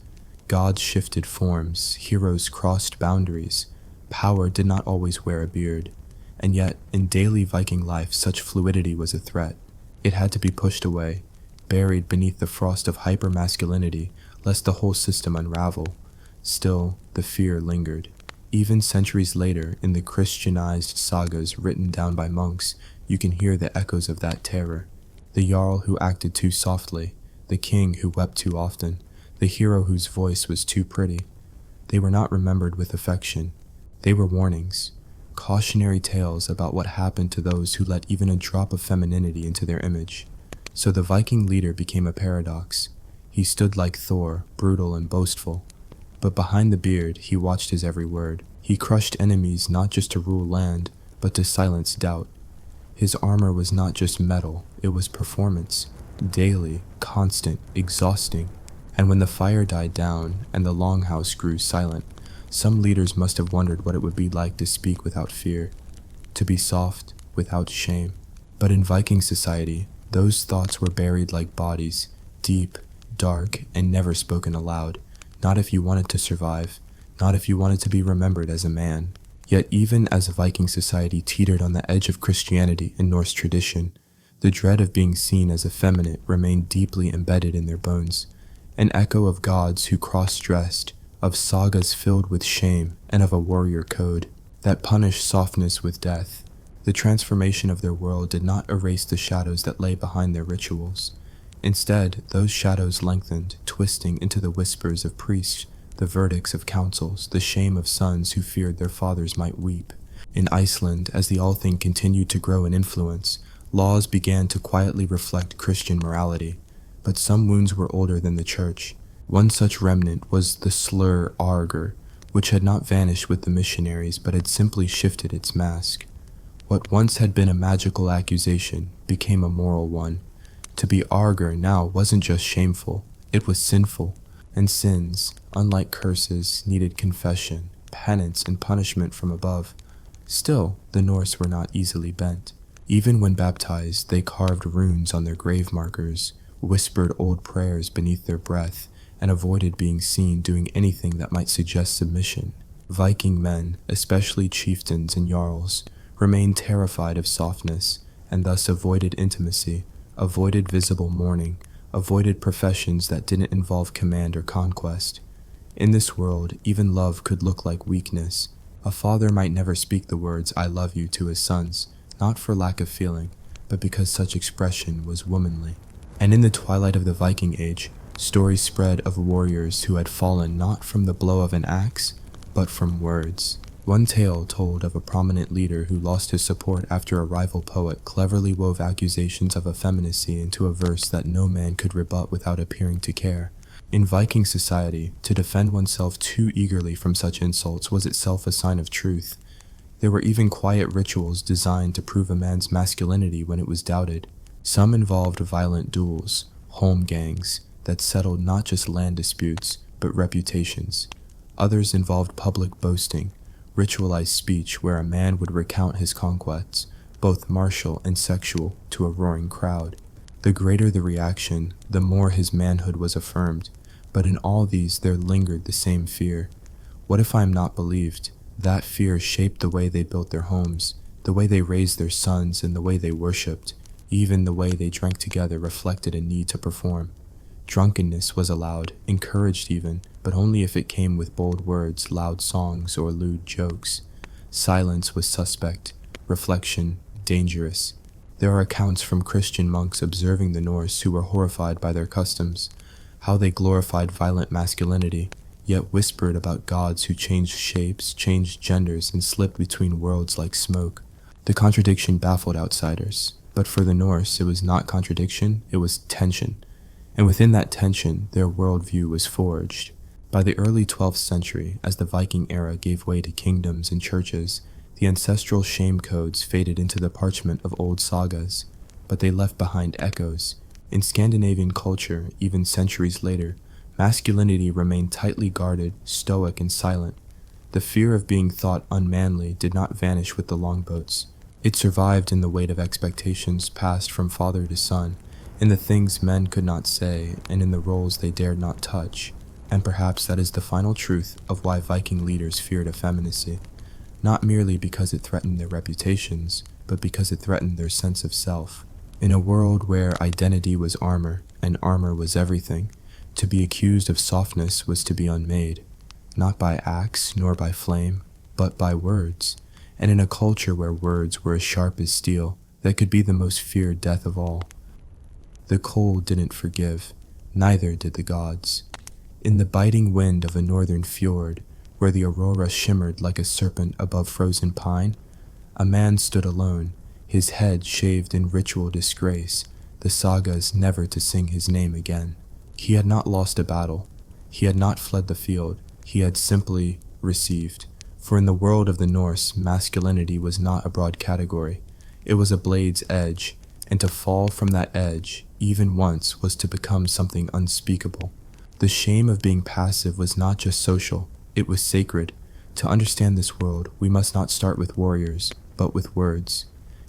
Speaker 1: Gods shifted forms, heroes crossed boundaries, power did not always wear a beard, and yet, in daily Viking life, such fluidity was a threat. It had to be pushed away, buried beneath the frost of hypermasculinity, lest the whole system unravel. Still, the fear lingered. Even centuries later, in the Christianized sagas written down by monks, you can hear the echoes of that terror. The jarl who acted too softly, the king who wept too often, the hero whose voice was too pretty. They were not remembered with affection. They were warnings, cautionary tales about what happened to those who let even a drop of femininity into their image. So the Viking leader became a paradox. He stood like Thor, brutal and boastful. But behind the beard, he watched his every word. He crushed enemies not just to rule land, but to silence doubt. His armor was not just metal, it was performance. Daily, constant, exhausting. And when the fire died down, and the longhouse grew silent, some leaders must have wondered what it would be like to speak without fear, to be soft, without shame. But in Viking society, those thoughts were buried like bodies, deep, dark, and never spoken aloud. Not if you wanted to survive, not if you wanted to be remembered as a man. Yet even as Viking society teetered on the edge of Christianity and Norse tradition, the dread of being seen as effeminate remained deeply embedded in their bones. An echo of gods who cross-dressed, of sagas filled with shame, and of a warrior code that punished softness with death. The transformation of their world did not erase the shadows that lay behind their rituals. Instead, those shadows lengthened, twisting into the whispers of priests, the verdicts of councils, the shame of sons who feared their fathers might weep. In Iceland, as the Althing continued to grow in influence, laws began to quietly reflect Christian morality. But some wounds were older than the church. One such remnant was the slur arger, which had not vanished with the missionaries but had simply shifted its mask. What once had been a magical accusation became a moral one. To be arger now wasn't just shameful, it was sinful, and sins, unlike curses, needed confession, penance, and punishment from above. Still, the Norse were not easily bent. Even when baptized, they carved runes on their grave markers, whispered old prayers beneath their breath, and avoided being seen doing anything that might suggest submission. Viking men, especially chieftains and jarls, remained terrified of softness, and thus avoided intimacy, avoided visible mourning, avoided professions that didn't involve command or conquest. In this world, even love could look like weakness. A father might never speak the words "I love you" to his sons, not for lack of feeling, but because such expression was womanly. And in the twilight of the Viking Age, stories spread of warriors who had fallen not from the blow of an axe, but from words. One tale told of a prominent leader who lost his support after a rival poet cleverly wove accusations of effeminacy into a verse that no man could rebut without appearing to care. In Viking society, to defend oneself too eagerly from such insults was itself a sign of truth. There were even quiet rituals designed to prove a man's masculinity when it was doubted. Some involved violent duels, home gangs, that settled not just land disputes, but reputations. Others involved public boasting, ritualized speech where a man would recount his conquests, both martial and sexual, to a roaring crowd. The greater the reaction, the more his manhood was affirmed, but in all these there lingered the same fear. What if I am not believed? That fear shaped the way they built their homes, the way they raised their sons, and the way they worshipped. Even the way they drank together reflected a need to perform. Drunkenness was allowed, encouraged even, but only if it came with bold words, loud songs, or lewd jokes. Silence was suspect, reflection dangerous. There are accounts from Christian monks observing the Norse who were horrified by their customs, how they glorified violent masculinity, yet whispered about gods who changed shapes, changed genders, and slipped between worlds like smoke. The contradiction baffled outsiders, but for the Norse it was not contradiction, it was tension. And within that tension, their worldview was forged. By the early 12th century, as the Viking era gave way to kingdoms and churches, the ancestral shame codes faded into the parchment of old sagas, but they left behind echoes. In Scandinavian culture, even centuries later, masculinity remained tightly guarded, stoic, and silent. The fear of being thought unmanly did not vanish with the longboats. It survived in the weight of expectations passed from father to son, in the things men could not say, and in the roles they dared not touch. And perhaps that is the final truth of why Viking leaders feared effeminacy, not merely because it threatened their reputations, but because it threatened their sense of self. In a world where identity was armor, and armor was everything, to be accused of softness was to be unmade, not by axe nor by flame, but by words. And in a culture where words were as sharp as steel, that could be the most feared death of all. The cold didn't forgive, neither did the gods. In the biting wind of a northern fjord, where the aurora shimmered like a serpent above frozen pine, a man stood alone, his head shaved in ritual disgrace, the sagas never to sing his name again. He had not lost a battle, he had not fled the field, he had simply received. For in the world of the Norse, masculinity was not a broad category, it was a blade's edge, and to fall from that edge, even once, was to become something unspeakable. The shame of being passive was not just social, it was sacred. To understand this world, we must not start with warriors, but with words.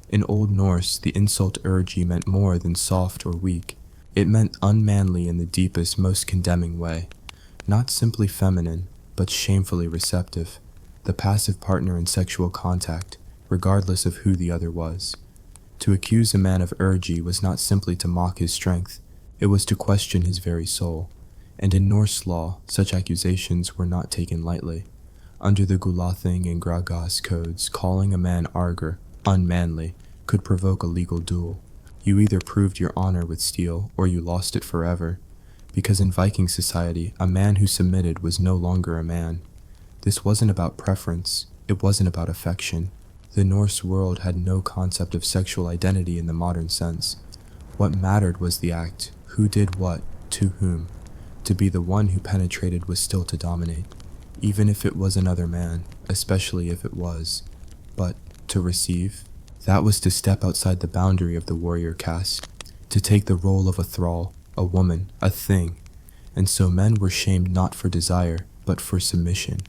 Speaker 1: In Old Norse, the insult urgi meant more than soft or weak. It meant unmanly in the deepest, most condemning way. Not simply feminine, but shamefully receptive. The passive partner in sexual contact, regardless of who the other was. To accuse a man of urgi was not simply to mock his strength, it was to question his very soul. And in Norse law, such accusations were not taken lightly. Under the Gulathing and Gragas codes, calling a man arger, unmanly, could provoke a legal duel. You either proved your honor with steel, or you lost it forever. Because in Viking society, a man who submitted was no longer a man. This wasn't about preference, it wasn't about affection. The Norse world had no concept of sexual identity in the modern sense. What mattered was the act, who did what, to whom. To be the one who penetrated was still to dominate, even if it was another man, especially if it was. But to receive, that was to step outside the boundary of the warrior caste, to take the role of a thrall, a woman, a thing. And so men were shamed not for desire, but for submission.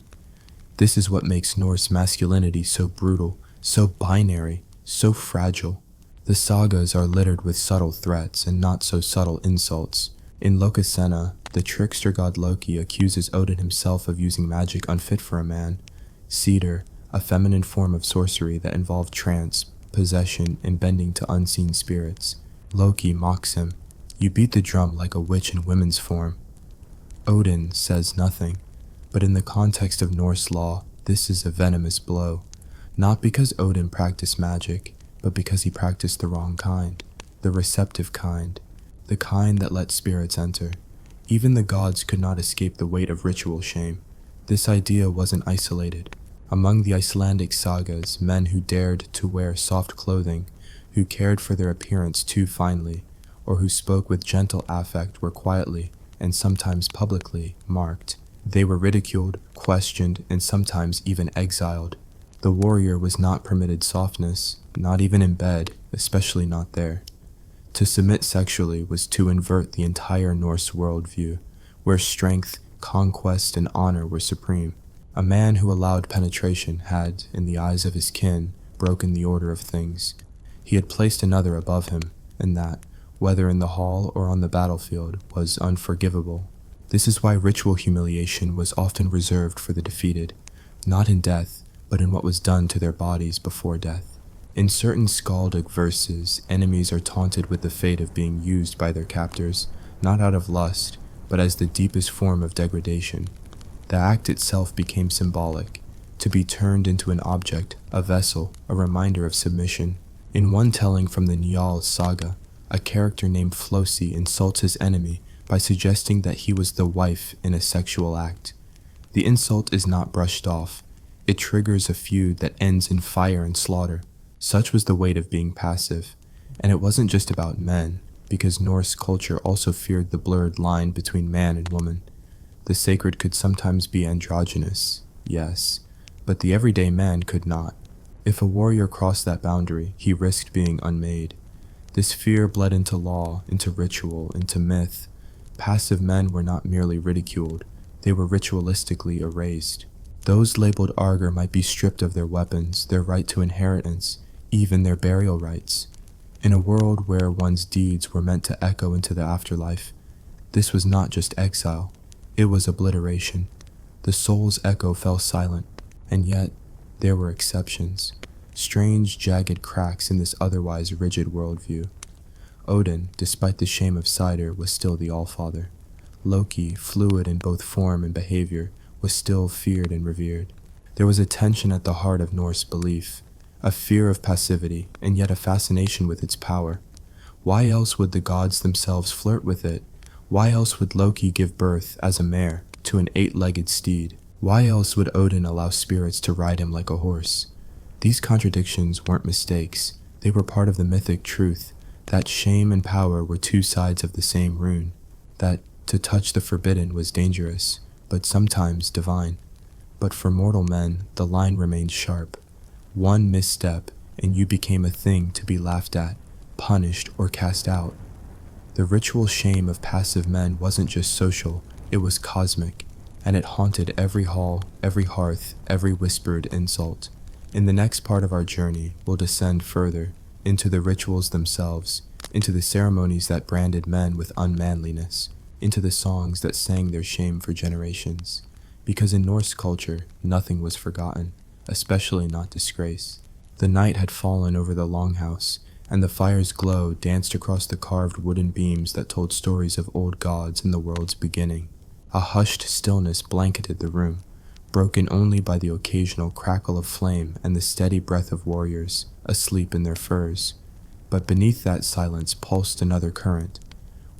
Speaker 1: This is what makes Norse masculinity so brutal, so binary, so fragile. The sagas are littered with subtle threats and not so subtle insults. In Lokasenna, the trickster god Loki accuses Odin himself of using magic unfit for a man. Cedar, a feminine form of sorcery that involved trance, possession, and bending to unseen spirits. Loki mocks him. You beat the drum like a witch in women's form. Odin says nothing, but in the context of Norse law, this is a venomous blow. Not because Odin practiced magic, but because he practiced the wrong kind, the receptive kind, the kind that let spirits enter. Even the gods could not escape the weight of ritual shame. This idea wasn't isolated. Among the Icelandic sagas, men who dared to wear soft clothing, who cared for their appearance too finely, or who spoke with gentle affect were quietly, and sometimes publicly, marked. They were ridiculed, questioned, and sometimes even exiled. The warrior was not permitted softness, not even in bed, especially not there. To submit sexually was to invert the entire Norse worldview, where strength, conquest, and honor were supreme. A man who allowed penetration had, in the eyes of his kin, broken the order of things. He had placed another above him, and that, whether in the hall or on the battlefield, was unforgivable. This is why ritual humiliation was often reserved for the defeated, not in death, but in what was done to their bodies before death. In certain skaldic verses, enemies are taunted with the fate of being used by their captors, not out of lust, but as the deepest form of degradation. The act itself became symbolic, to be turned into an object, a vessel, a reminder of submission. In one telling from the Njal saga, a character named Flosi insults his enemy by suggesting that he was the wife in a sexual act. The insult is not brushed off. It triggers a feud that ends in fire and slaughter. Such was the weight of being passive. And it wasn't just about men, because Norse culture also feared the blurred line between man and woman. The sacred could sometimes be androgynous, yes, but the everyday man could not. If a warrior crossed that boundary, he risked being unmade. This fear bled into law, into ritual, into myth. Passive men were not merely ridiculed, they were ritualistically erased. Those labeled Arger might be stripped of their weapons, their right to inheritance, even their burial rights. In a world where one's deeds were meant to echo into the afterlife, this was not just exile, it was obliteration. The soul's echo fell silent, and yet there were exceptions, strange jagged cracks in this otherwise rigid worldview. Odin, despite the shame of cider, was still the Allfather. Loki, fluid in both form and behavior, was still feared and revered. There was a tension at the heart of Norse belief, a fear of passivity, and yet a fascination with its power. Why else would the gods themselves flirt with it? Why else would Loki give birth, as a mare, to an 8-legged steed? Why else would Odin allow spirits to ride him like a horse? These contradictions weren't mistakes, they were part of the mythic truth, that shame and power were two sides of the same rune, that to touch the forbidden was dangerous, but sometimes divine. But for mortal men, the line remained sharp. One misstep, and you became a thing to be laughed at, punished, or cast out. The ritual shame of passive men wasn't just social, it was cosmic, and it haunted every hall, every hearth, every whispered insult. In the next part of our journey, we'll descend further, into the rituals themselves, into the ceremonies that branded men with unmanliness, into the songs that sang their shame for generations. Because in Norse culture, nothing was forgotten, especially not disgrace. The night had fallen over the longhouse, and the fire's glow danced across the carved wooden beams that told stories of old gods in the world's beginning. A hushed stillness blanketed the room, broken only by the occasional crackle of flame and the steady breath of warriors, asleep in their furs. But beneath that silence pulsed another current,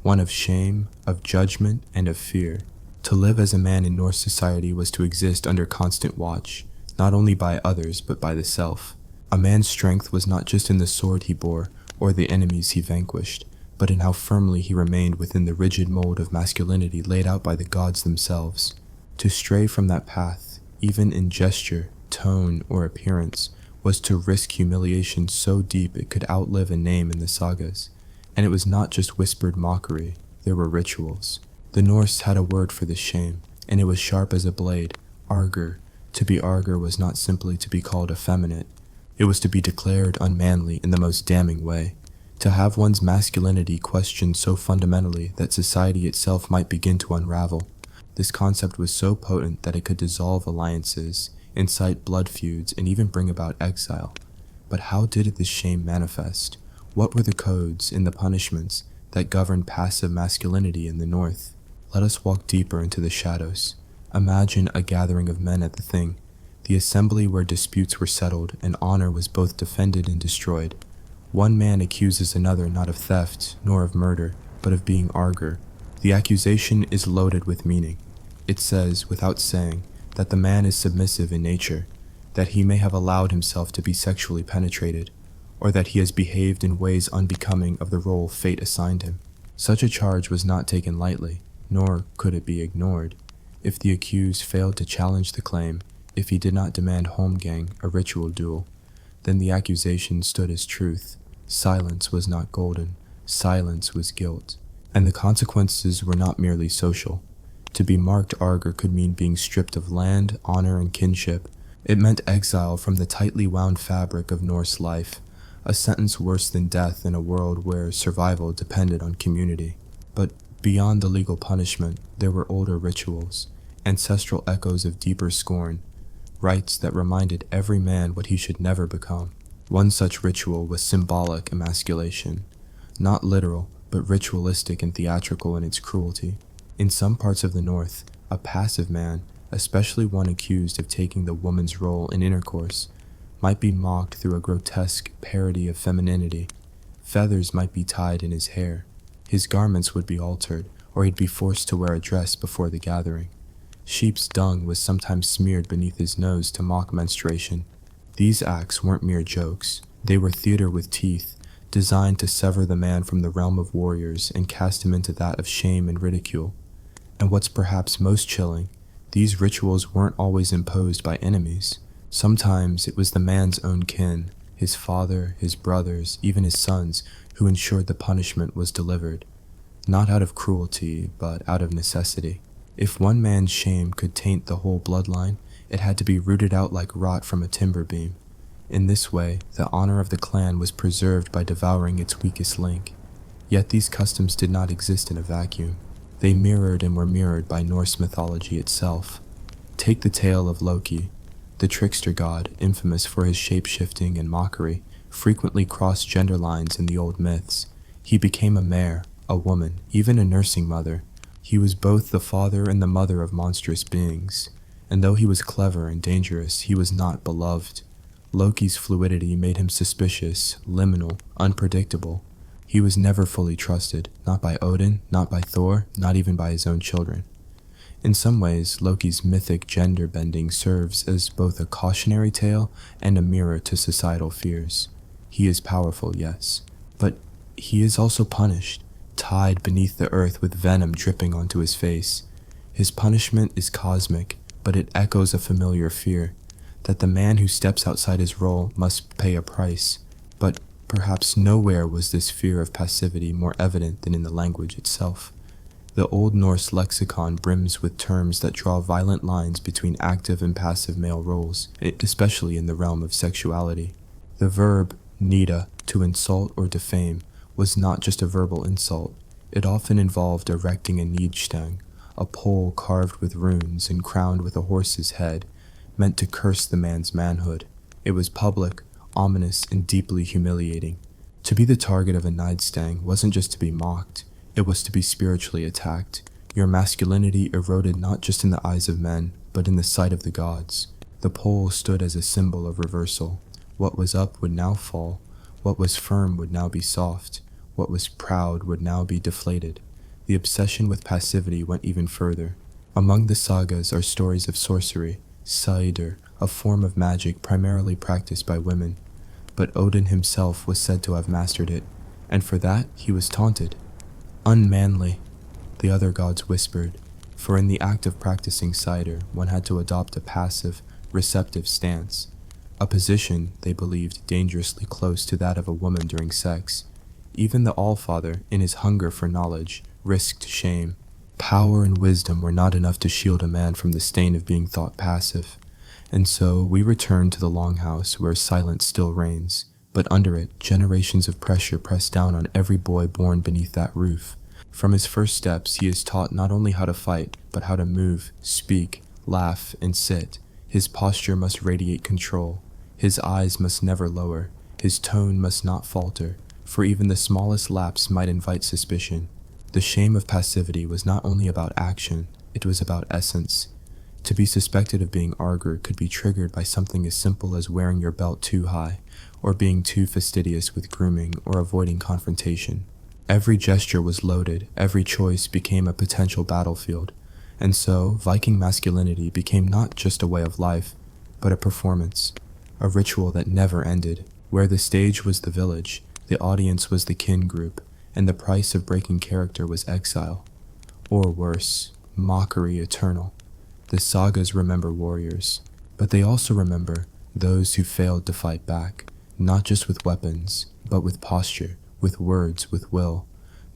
Speaker 1: one of shame, of judgment, and of fear. To live as a man in Norse society was to exist under constant watch, not only by others but by the self. A man's strength was not just in the sword he bore or the enemies he vanquished, but in how firmly he remained within the rigid mold of masculinity laid out by the gods themselves. To stray from that path, even in gesture, tone, or appearance, was to risk humiliation so deep it could outlive a name in the sagas. And it was not just whispered mockery, there were rituals. The Norse had a word for this shame, and it was sharp as a blade, Arger. To be Arger was not simply to be called effeminate, it was to be declared unmanly in the most damning way. To have one's masculinity questioned so fundamentally that society itself might begin to unravel. This concept was so potent that it could dissolve alliances, incite blood feuds, and even bring about exile. But how did this shame manifest? What were the codes and the punishments that governed passive masculinity in the North? Let us walk deeper into the shadows. Imagine a gathering of men at the Thing, the assembly where disputes were settled and honor was both defended and destroyed. One man accuses another not of theft nor of murder, but of being Arger. The accusation is loaded with meaning. It says, without saying, that the man is submissive in nature, that he may have allowed himself to be sexually penetrated, or that he has behaved in ways unbecoming of the role fate assigned him. Such a charge was not taken lightly, nor could it be ignored. If the accused failed to challenge the claim, If he did not demand holmgang, a ritual duel, then the accusation stood as truth. Silence was not golden, silence was guilt. And the consequences were not merely social. To be marked Arger could mean being stripped of land, honor, and kinship. It meant exile from the tightly wound fabric of Norse life, a sentence worse than death in a world where survival depended on community. But beyond the legal punishment, there were older rituals, ancestral echoes of deeper scorn, rites that reminded every man what he should never become. One such ritual was symbolic emasculation, not literal, but ritualistic and theatrical in its cruelty. In some parts of the North, a passive man, especially one accused of taking the woman's role in intercourse, might be mocked through a grotesque parody of femininity. Feathers might be tied in his hair. His garments would be altered, or he'd be forced to wear a dress before the gathering. Sheep's dung was sometimes smeared beneath his nose to mock menstruation. These acts weren't mere jokes. They were theater with teeth, designed to sever the man from the realm of warriors and cast him into that of shame and ridicule. And what's perhaps most chilling, these rituals weren't always imposed by enemies. Sometimes it was the man's own kin, his father, his brothers, even his sons, who ensured the punishment was delivered, not out of cruelty, but out of necessity. If one man's shame could taint the whole bloodline, it had to be rooted out like rot from a timber beam. In this way, the honor of the clan was preserved by devouring its weakest link. Yet these customs did not exist in a vacuum. They mirrored and were mirrored by Norse mythology itself. Take the tale of Loki. The trickster god, infamous for his shape-shifting and mockery, frequently crossed gender lines in the old myths. He became a mare, a woman, even a nursing mother. He was both the father and the mother of monstrous beings. And though he was clever and dangerous, he was not beloved. Loki's fluidity made him suspicious, liminal, unpredictable. He was never fully trusted, not by Odin, not by Thor, not even by his own children. In some ways, Loki's mythic gender bending serves as both a cautionary tale and a mirror to societal fears. He is powerful, yes, but he is also punished, tied beneath the earth with venom dripping onto his face. His punishment is cosmic, but it echoes a familiar fear, that the man who steps outside his role must pay a price. But perhaps nowhere was this fear of passivity more evident than in the language itself. The Old Norse lexicon brims with terms that draw violent lines between active and passive male roles, especially in the realm of sexuality. The verb nida, to insult or defame, was not just a verbal insult. It often involved erecting a needstang, a pole carved with runes and crowned with a horse's head, meant to curse the man's manhood. It was public, ominous, and deeply humiliating. To be the target of a needstang wasn't just to be mocked. It was to be spiritually attacked. Your masculinity eroded not just in the eyes of men, but in the sight of the gods. The pole stood as a symbol of reversal. What was up would now fall. What was firm would now be soft. What was proud would now be deflated. The obsession with passivity went even further. Among the sagas are stories of sorcery, seider, a form of magic primarily practiced by women. But Odin himself was said to have mastered it, and for that he was taunted. Unmanly, the other gods whispered, for in the act of practicing seider, one had to adopt a passive, receptive stance, a position, they believed, dangerously close to that of a woman during sex. Even the Allfather, in his hunger for knowledge, risked shame. Power and wisdom were not enough to shield a man from the stain of being thought passive. And so we return to the longhouse where silence still reigns, but under it, generations of pressure press down on every boy born beneath that roof. From his first steps, he is taught not only how to fight, but how to move, speak, laugh, and sit. His posture must radiate control. His eyes must never lower. His tone must not falter, for even the smallest lapse might invite suspicion. The shame of passivity was not only about action, it was about essence. To be suspected of being Arger could be triggered by something as simple as wearing your belt too high, or being too fastidious with grooming or avoiding confrontation. Every gesture was loaded, every choice became a potential battlefield, and so Viking masculinity became not just a way of life, but a performance, a ritual that never ended. Where the stage was the village, the audience was the kin group, and the price of breaking character was exile. Or worse, mockery eternal. The sagas remember warriors. But they also remember those who failed to fight back, not just with weapons, but with posture, with words, with will.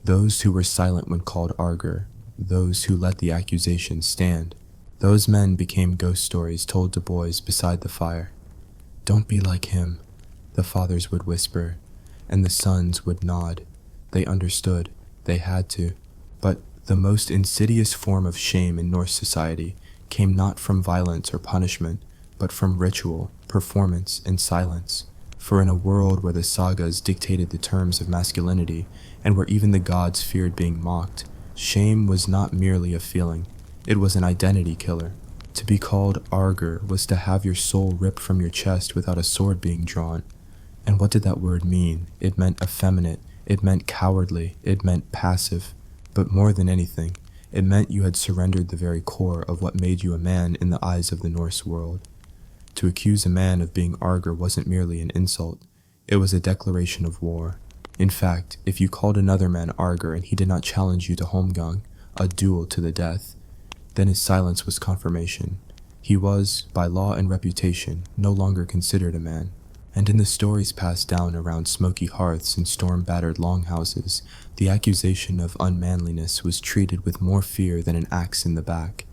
Speaker 1: Those who were silent when called arger, those who let the accusations stand. Those men became ghost stories told to boys beside the fire. "Don't be like him," the fathers would whisper, and the sons would nod. They understood. They had to. But the most insidious form of shame in Norse society came not from violence or punishment, but from ritual, performance, and silence. For in a world where the sagas dictated the terms of masculinity, and where even the gods feared being mocked, shame was not merely a feeling, it was an identity killer. To be called arger was to have your soul ripped from your chest without a sword being drawn. And what did that word mean? It meant effeminate, it meant cowardly, it meant passive. But more than anything, it meant you had surrendered the very core of what made you a man in the eyes of the Norse world. To accuse a man of being arger wasn't merely an insult, it was a declaration of war. In fact, if you called another man arger and he did not challenge you to holmgang, a duel to the death, then his silence was confirmation. He was, by law and reputation, no longer considered a man. And in the stories passed down around smoky hearths and storm-battered longhouses, the accusation of unmanliness was treated with more fear than an axe in the back.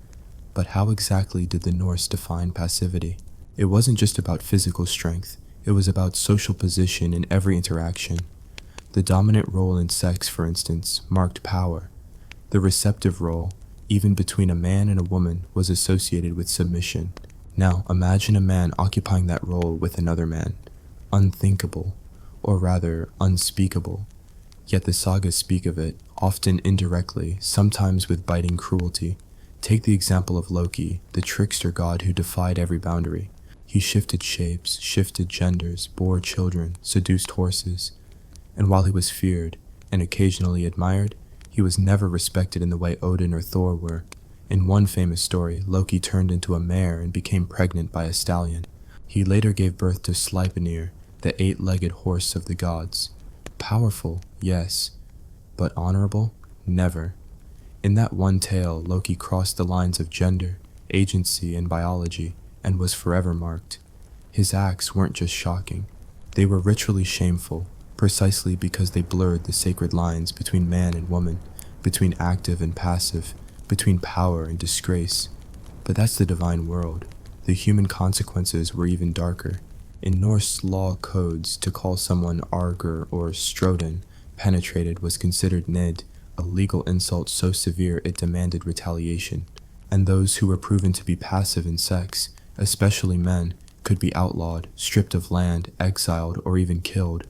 Speaker 1: But how exactly did the Norse define passivity? It wasn't just about physical strength, it was about social position in every interaction. The dominant role in sex, for instance, marked power. The receptive role, even between a man and a woman, was associated with submission. Now, imagine a man occupying that role with another man. Unthinkable, or rather, unspeakable. Yet the sagas speak of it, often indirectly, sometimes with biting cruelty. Take the example of Loki, the trickster god who defied every boundary. He shifted shapes, shifted genders, bore children, seduced horses. And while he was feared, and occasionally admired, he was never respected in the way Odin or Thor were. In one famous story, Loki turned into a mare and became pregnant by a stallion. He later gave birth to Sleipnir, the eight-legged horse of the gods. Powerful, yes, but honorable? Never. In that one tale, Loki crossed the lines of gender, agency, and biology, and was forever marked. His acts weren't just shocking. They were ritually shameful, precisely because they blurred the sacred lines between man and woman, between active and passive, between power and disgrace. But that's the divine world. The human consequences were even darker. In Norse law codes, to call someone arger or stroden, penetrated, was considered ned, a legal insult so severe it demanded retaliation. And those who were proven to be passive in sex, especially men, could be outlawed, stripped of land, exiled, or even killed.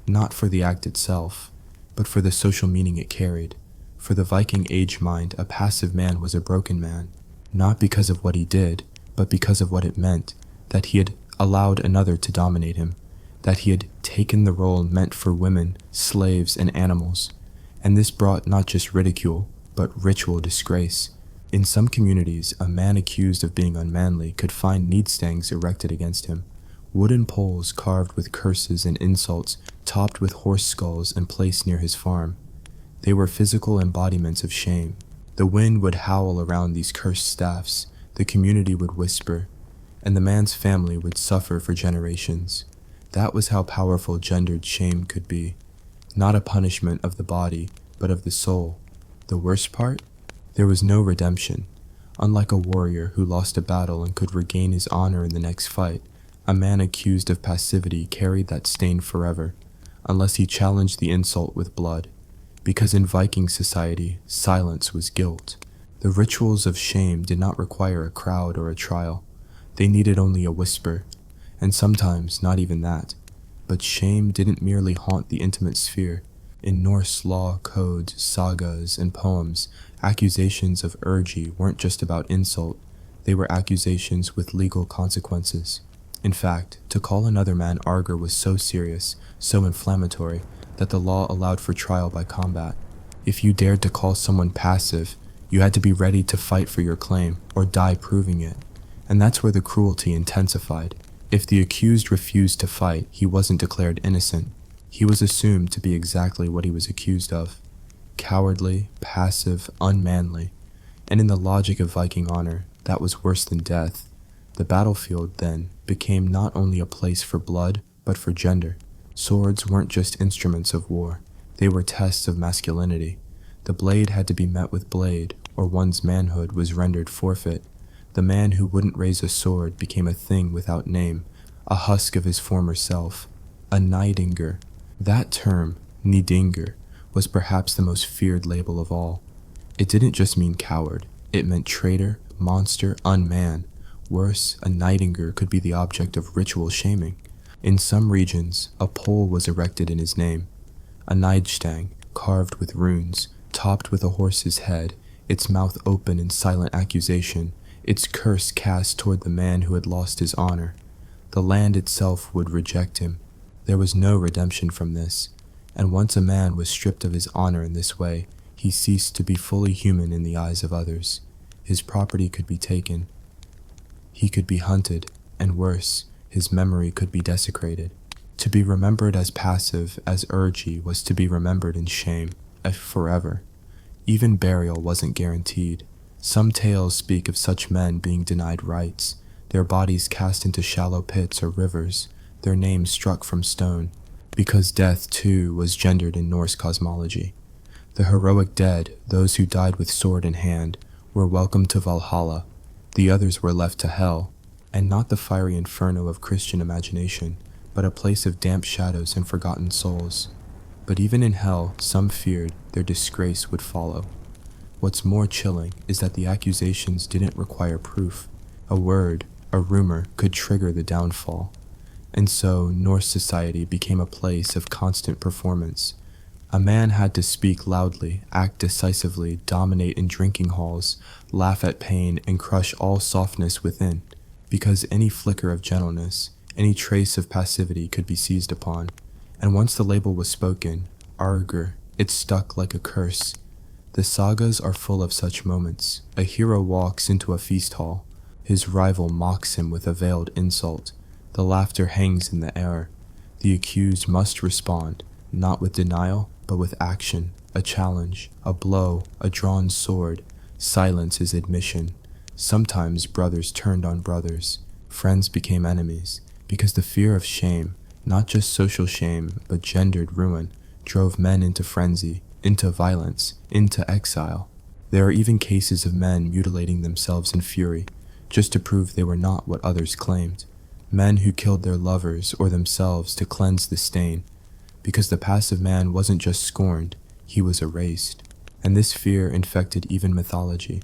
Speaker 1: Not for the act itself, but for the social meaning it carried. For the Viking age mind, a passive man was a broken man, not because of what he did, but because of what it meant, that he had allowed another to dominate him, that he had taken the role meant for women, slaves, and animals. And this brought not just ridicule, but ritual disgrace. In some communities, a man accused of being unmanly could find need stands erected against him, wooden poles carved with curses and insults, topped with horse skulls and placed near his farm. They were physical embodiments of shame. The wind would howl around these cursed staffs, the community would whisper, and the man's family would suffer for generations. That was how powerful gendered shame could be. Not a punishment of the body, but of the soul. The worst part? There was no redemption. Unlike a warrior who lost a battle and could regain his honor in the next fight, a man accused of passivity carried that stain forever, unless he challenged the insult with blood. Because in Viking society, silence was guilt. The rituals of shame did not require a crowd or a trial. They needed only a whisper, and sometimes not even that. But shame didn't merely haunt the intimate sphere. In Norse law, codes, sagas, and poems, accusations of urgy weren't just about insult, they were accusations with legal consequences. In fact, to call another man arger was so serious, so inflammatory, that the law allowed for trial by combat. If you dared to call someone passive, you had to be ready to fight for your claim, or die proving it. And that's where the cruelty intensified. If the accused refused to fight, he wasn't declared innocent. He was assumed to be exactly what he was accused of. Cowardly, passive, unmanly. And in the logic of Viking honor, that was worse than death. The battlefield, then, became not only a place for blood, but for gender. Swords weren't just instruments of war, they were tests of masculinity. The blade had to be met with blade, or one's manhood was rendered forfeit. The man who wouldn't raise a sword became a thing without name, a husk of his former self, a Nidinger. That term, Nidinger, was perhaps the most feared label of all. It didn't just mean coward, it meant traitor, monster, unman. Worse, a Nidinger could be the object of ritual shaming. In some regions, a pole was erected in his name, a Nidstang, carved with runes, topped with a horse's head, its mouth open in silent accusation, its curse cast toward the man who had lost his honor. The land itself would reject him. There was no redemption from this, and once a man was stripped of his honor in this way, he ceased to be fully human in the eyes of others. His property could be taken. He could be hunted, and worse, his memory could be desecrated. To be remembered as passive, as urgy, was to be remembered in shame, forever. Even burial wasn't guaranteed. Some tales speak of such men being denied rights, their bodies cast into shallow pits or rivers, their names struck from stone, because death, too, was gendered in Norse cosmology. The heroic dead, those who died with sword in hand, were welcomed to Valhalla. The others were left to hell, and not the fiery inferno of Christian imagination, but a place of damp shadows and forgotten souls. But even in hell, some feared their disgrace would follow. What's more chilling is that the accusations didn't require proof. A word, a rumor, could trigger the downfall. And so, Norse society became a place of constant performance. A man had to speak loudly, act decisively, dominate in drinking halls, laugh at pain, and crush all softness within, because any flicker of gentleness, any trace of passivity could be seized upon. And once the label was spoken, arger, it stuck like a curse. The sagas are full of such moments. A hero walks into a feast hall. His rival mocks him with a veiled insult. The laughter hangs in the air. The accused must respond, not with denial, but with action, a challenge, a blow, a drawn sword. Silence is admission. Sometimes brothers turned on brothers. Friends became enemies, because the fear of shame, not just social shame, but gendered ruin, drove men into frenzy, into violence, into exile. There are even cases of men mutilating themselves in fury, just to prove they were not what others claimed. Men who killed their lovers or themselves to cleanse the stain, because the passive man wasn't just scorned, he was erased. And this fear infected even mythology.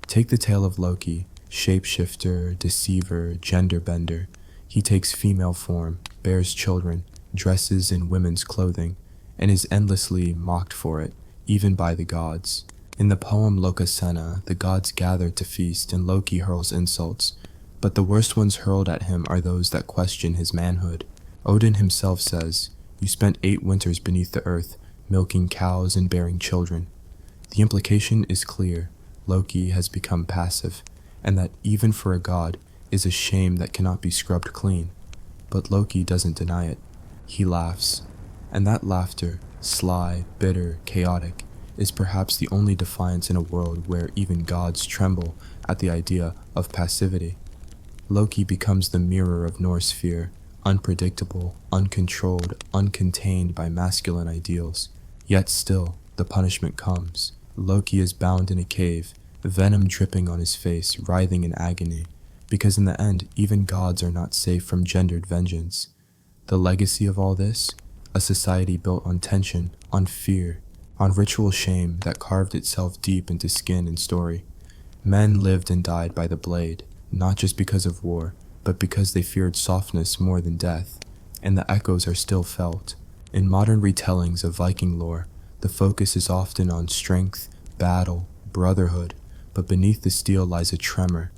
Speaker 1: Take the tale of Loki, shapeshifter, deceiver, gender bender. He takes female form, bears children, dresses in women's clothing, and is endlessly mocked for it, even by the gods. In the poem Lokasena, the gods gather to feast and Loki hurls insults, but the worst ones hurled at him are those that question his manhood. Odin himself says, "You spent 8 winters beneath the earth, milking cows and bearing children." The implication is clear. Loki has become passive, and that even for a god is a shame that cannot be scrubbed clean. But Loki doesn't deny it. He laughs. And that laughter, sly, bitter, chaotic, is perhaps the only defiance in a world where even gods tremble at the idea of passivity. Loki becomes the mirror of Norse fear, unpredictable, uncontrolled, uncontained by masculine ideals. Yet still, the punishment comes. Loki is bound in a cave, venom dripping on his face, writhing in agony, because in the end, even gods are not safe from gendered vengeance. The legacy of all this? A society built on tension, on fear, on ritual shame that carved itself deep into skin and story. Men lived and died by the blade, not just because of war, but because they feared softness more than death, and the echoes are still felt. In modern retellings of Viking lore, the focus is often on strength, battle, brotherhood, but beneath the steel lies a tremor,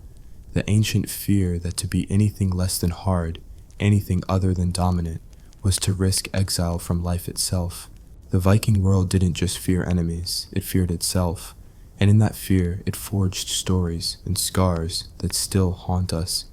Speaker 1: the ancient fear that to be anything less than hard, anything other than dominant, was to risk exile from life itself. The Viking world didn't just fear enemies, it feared itself, and in that fear it forged stories and scars that still haunt us.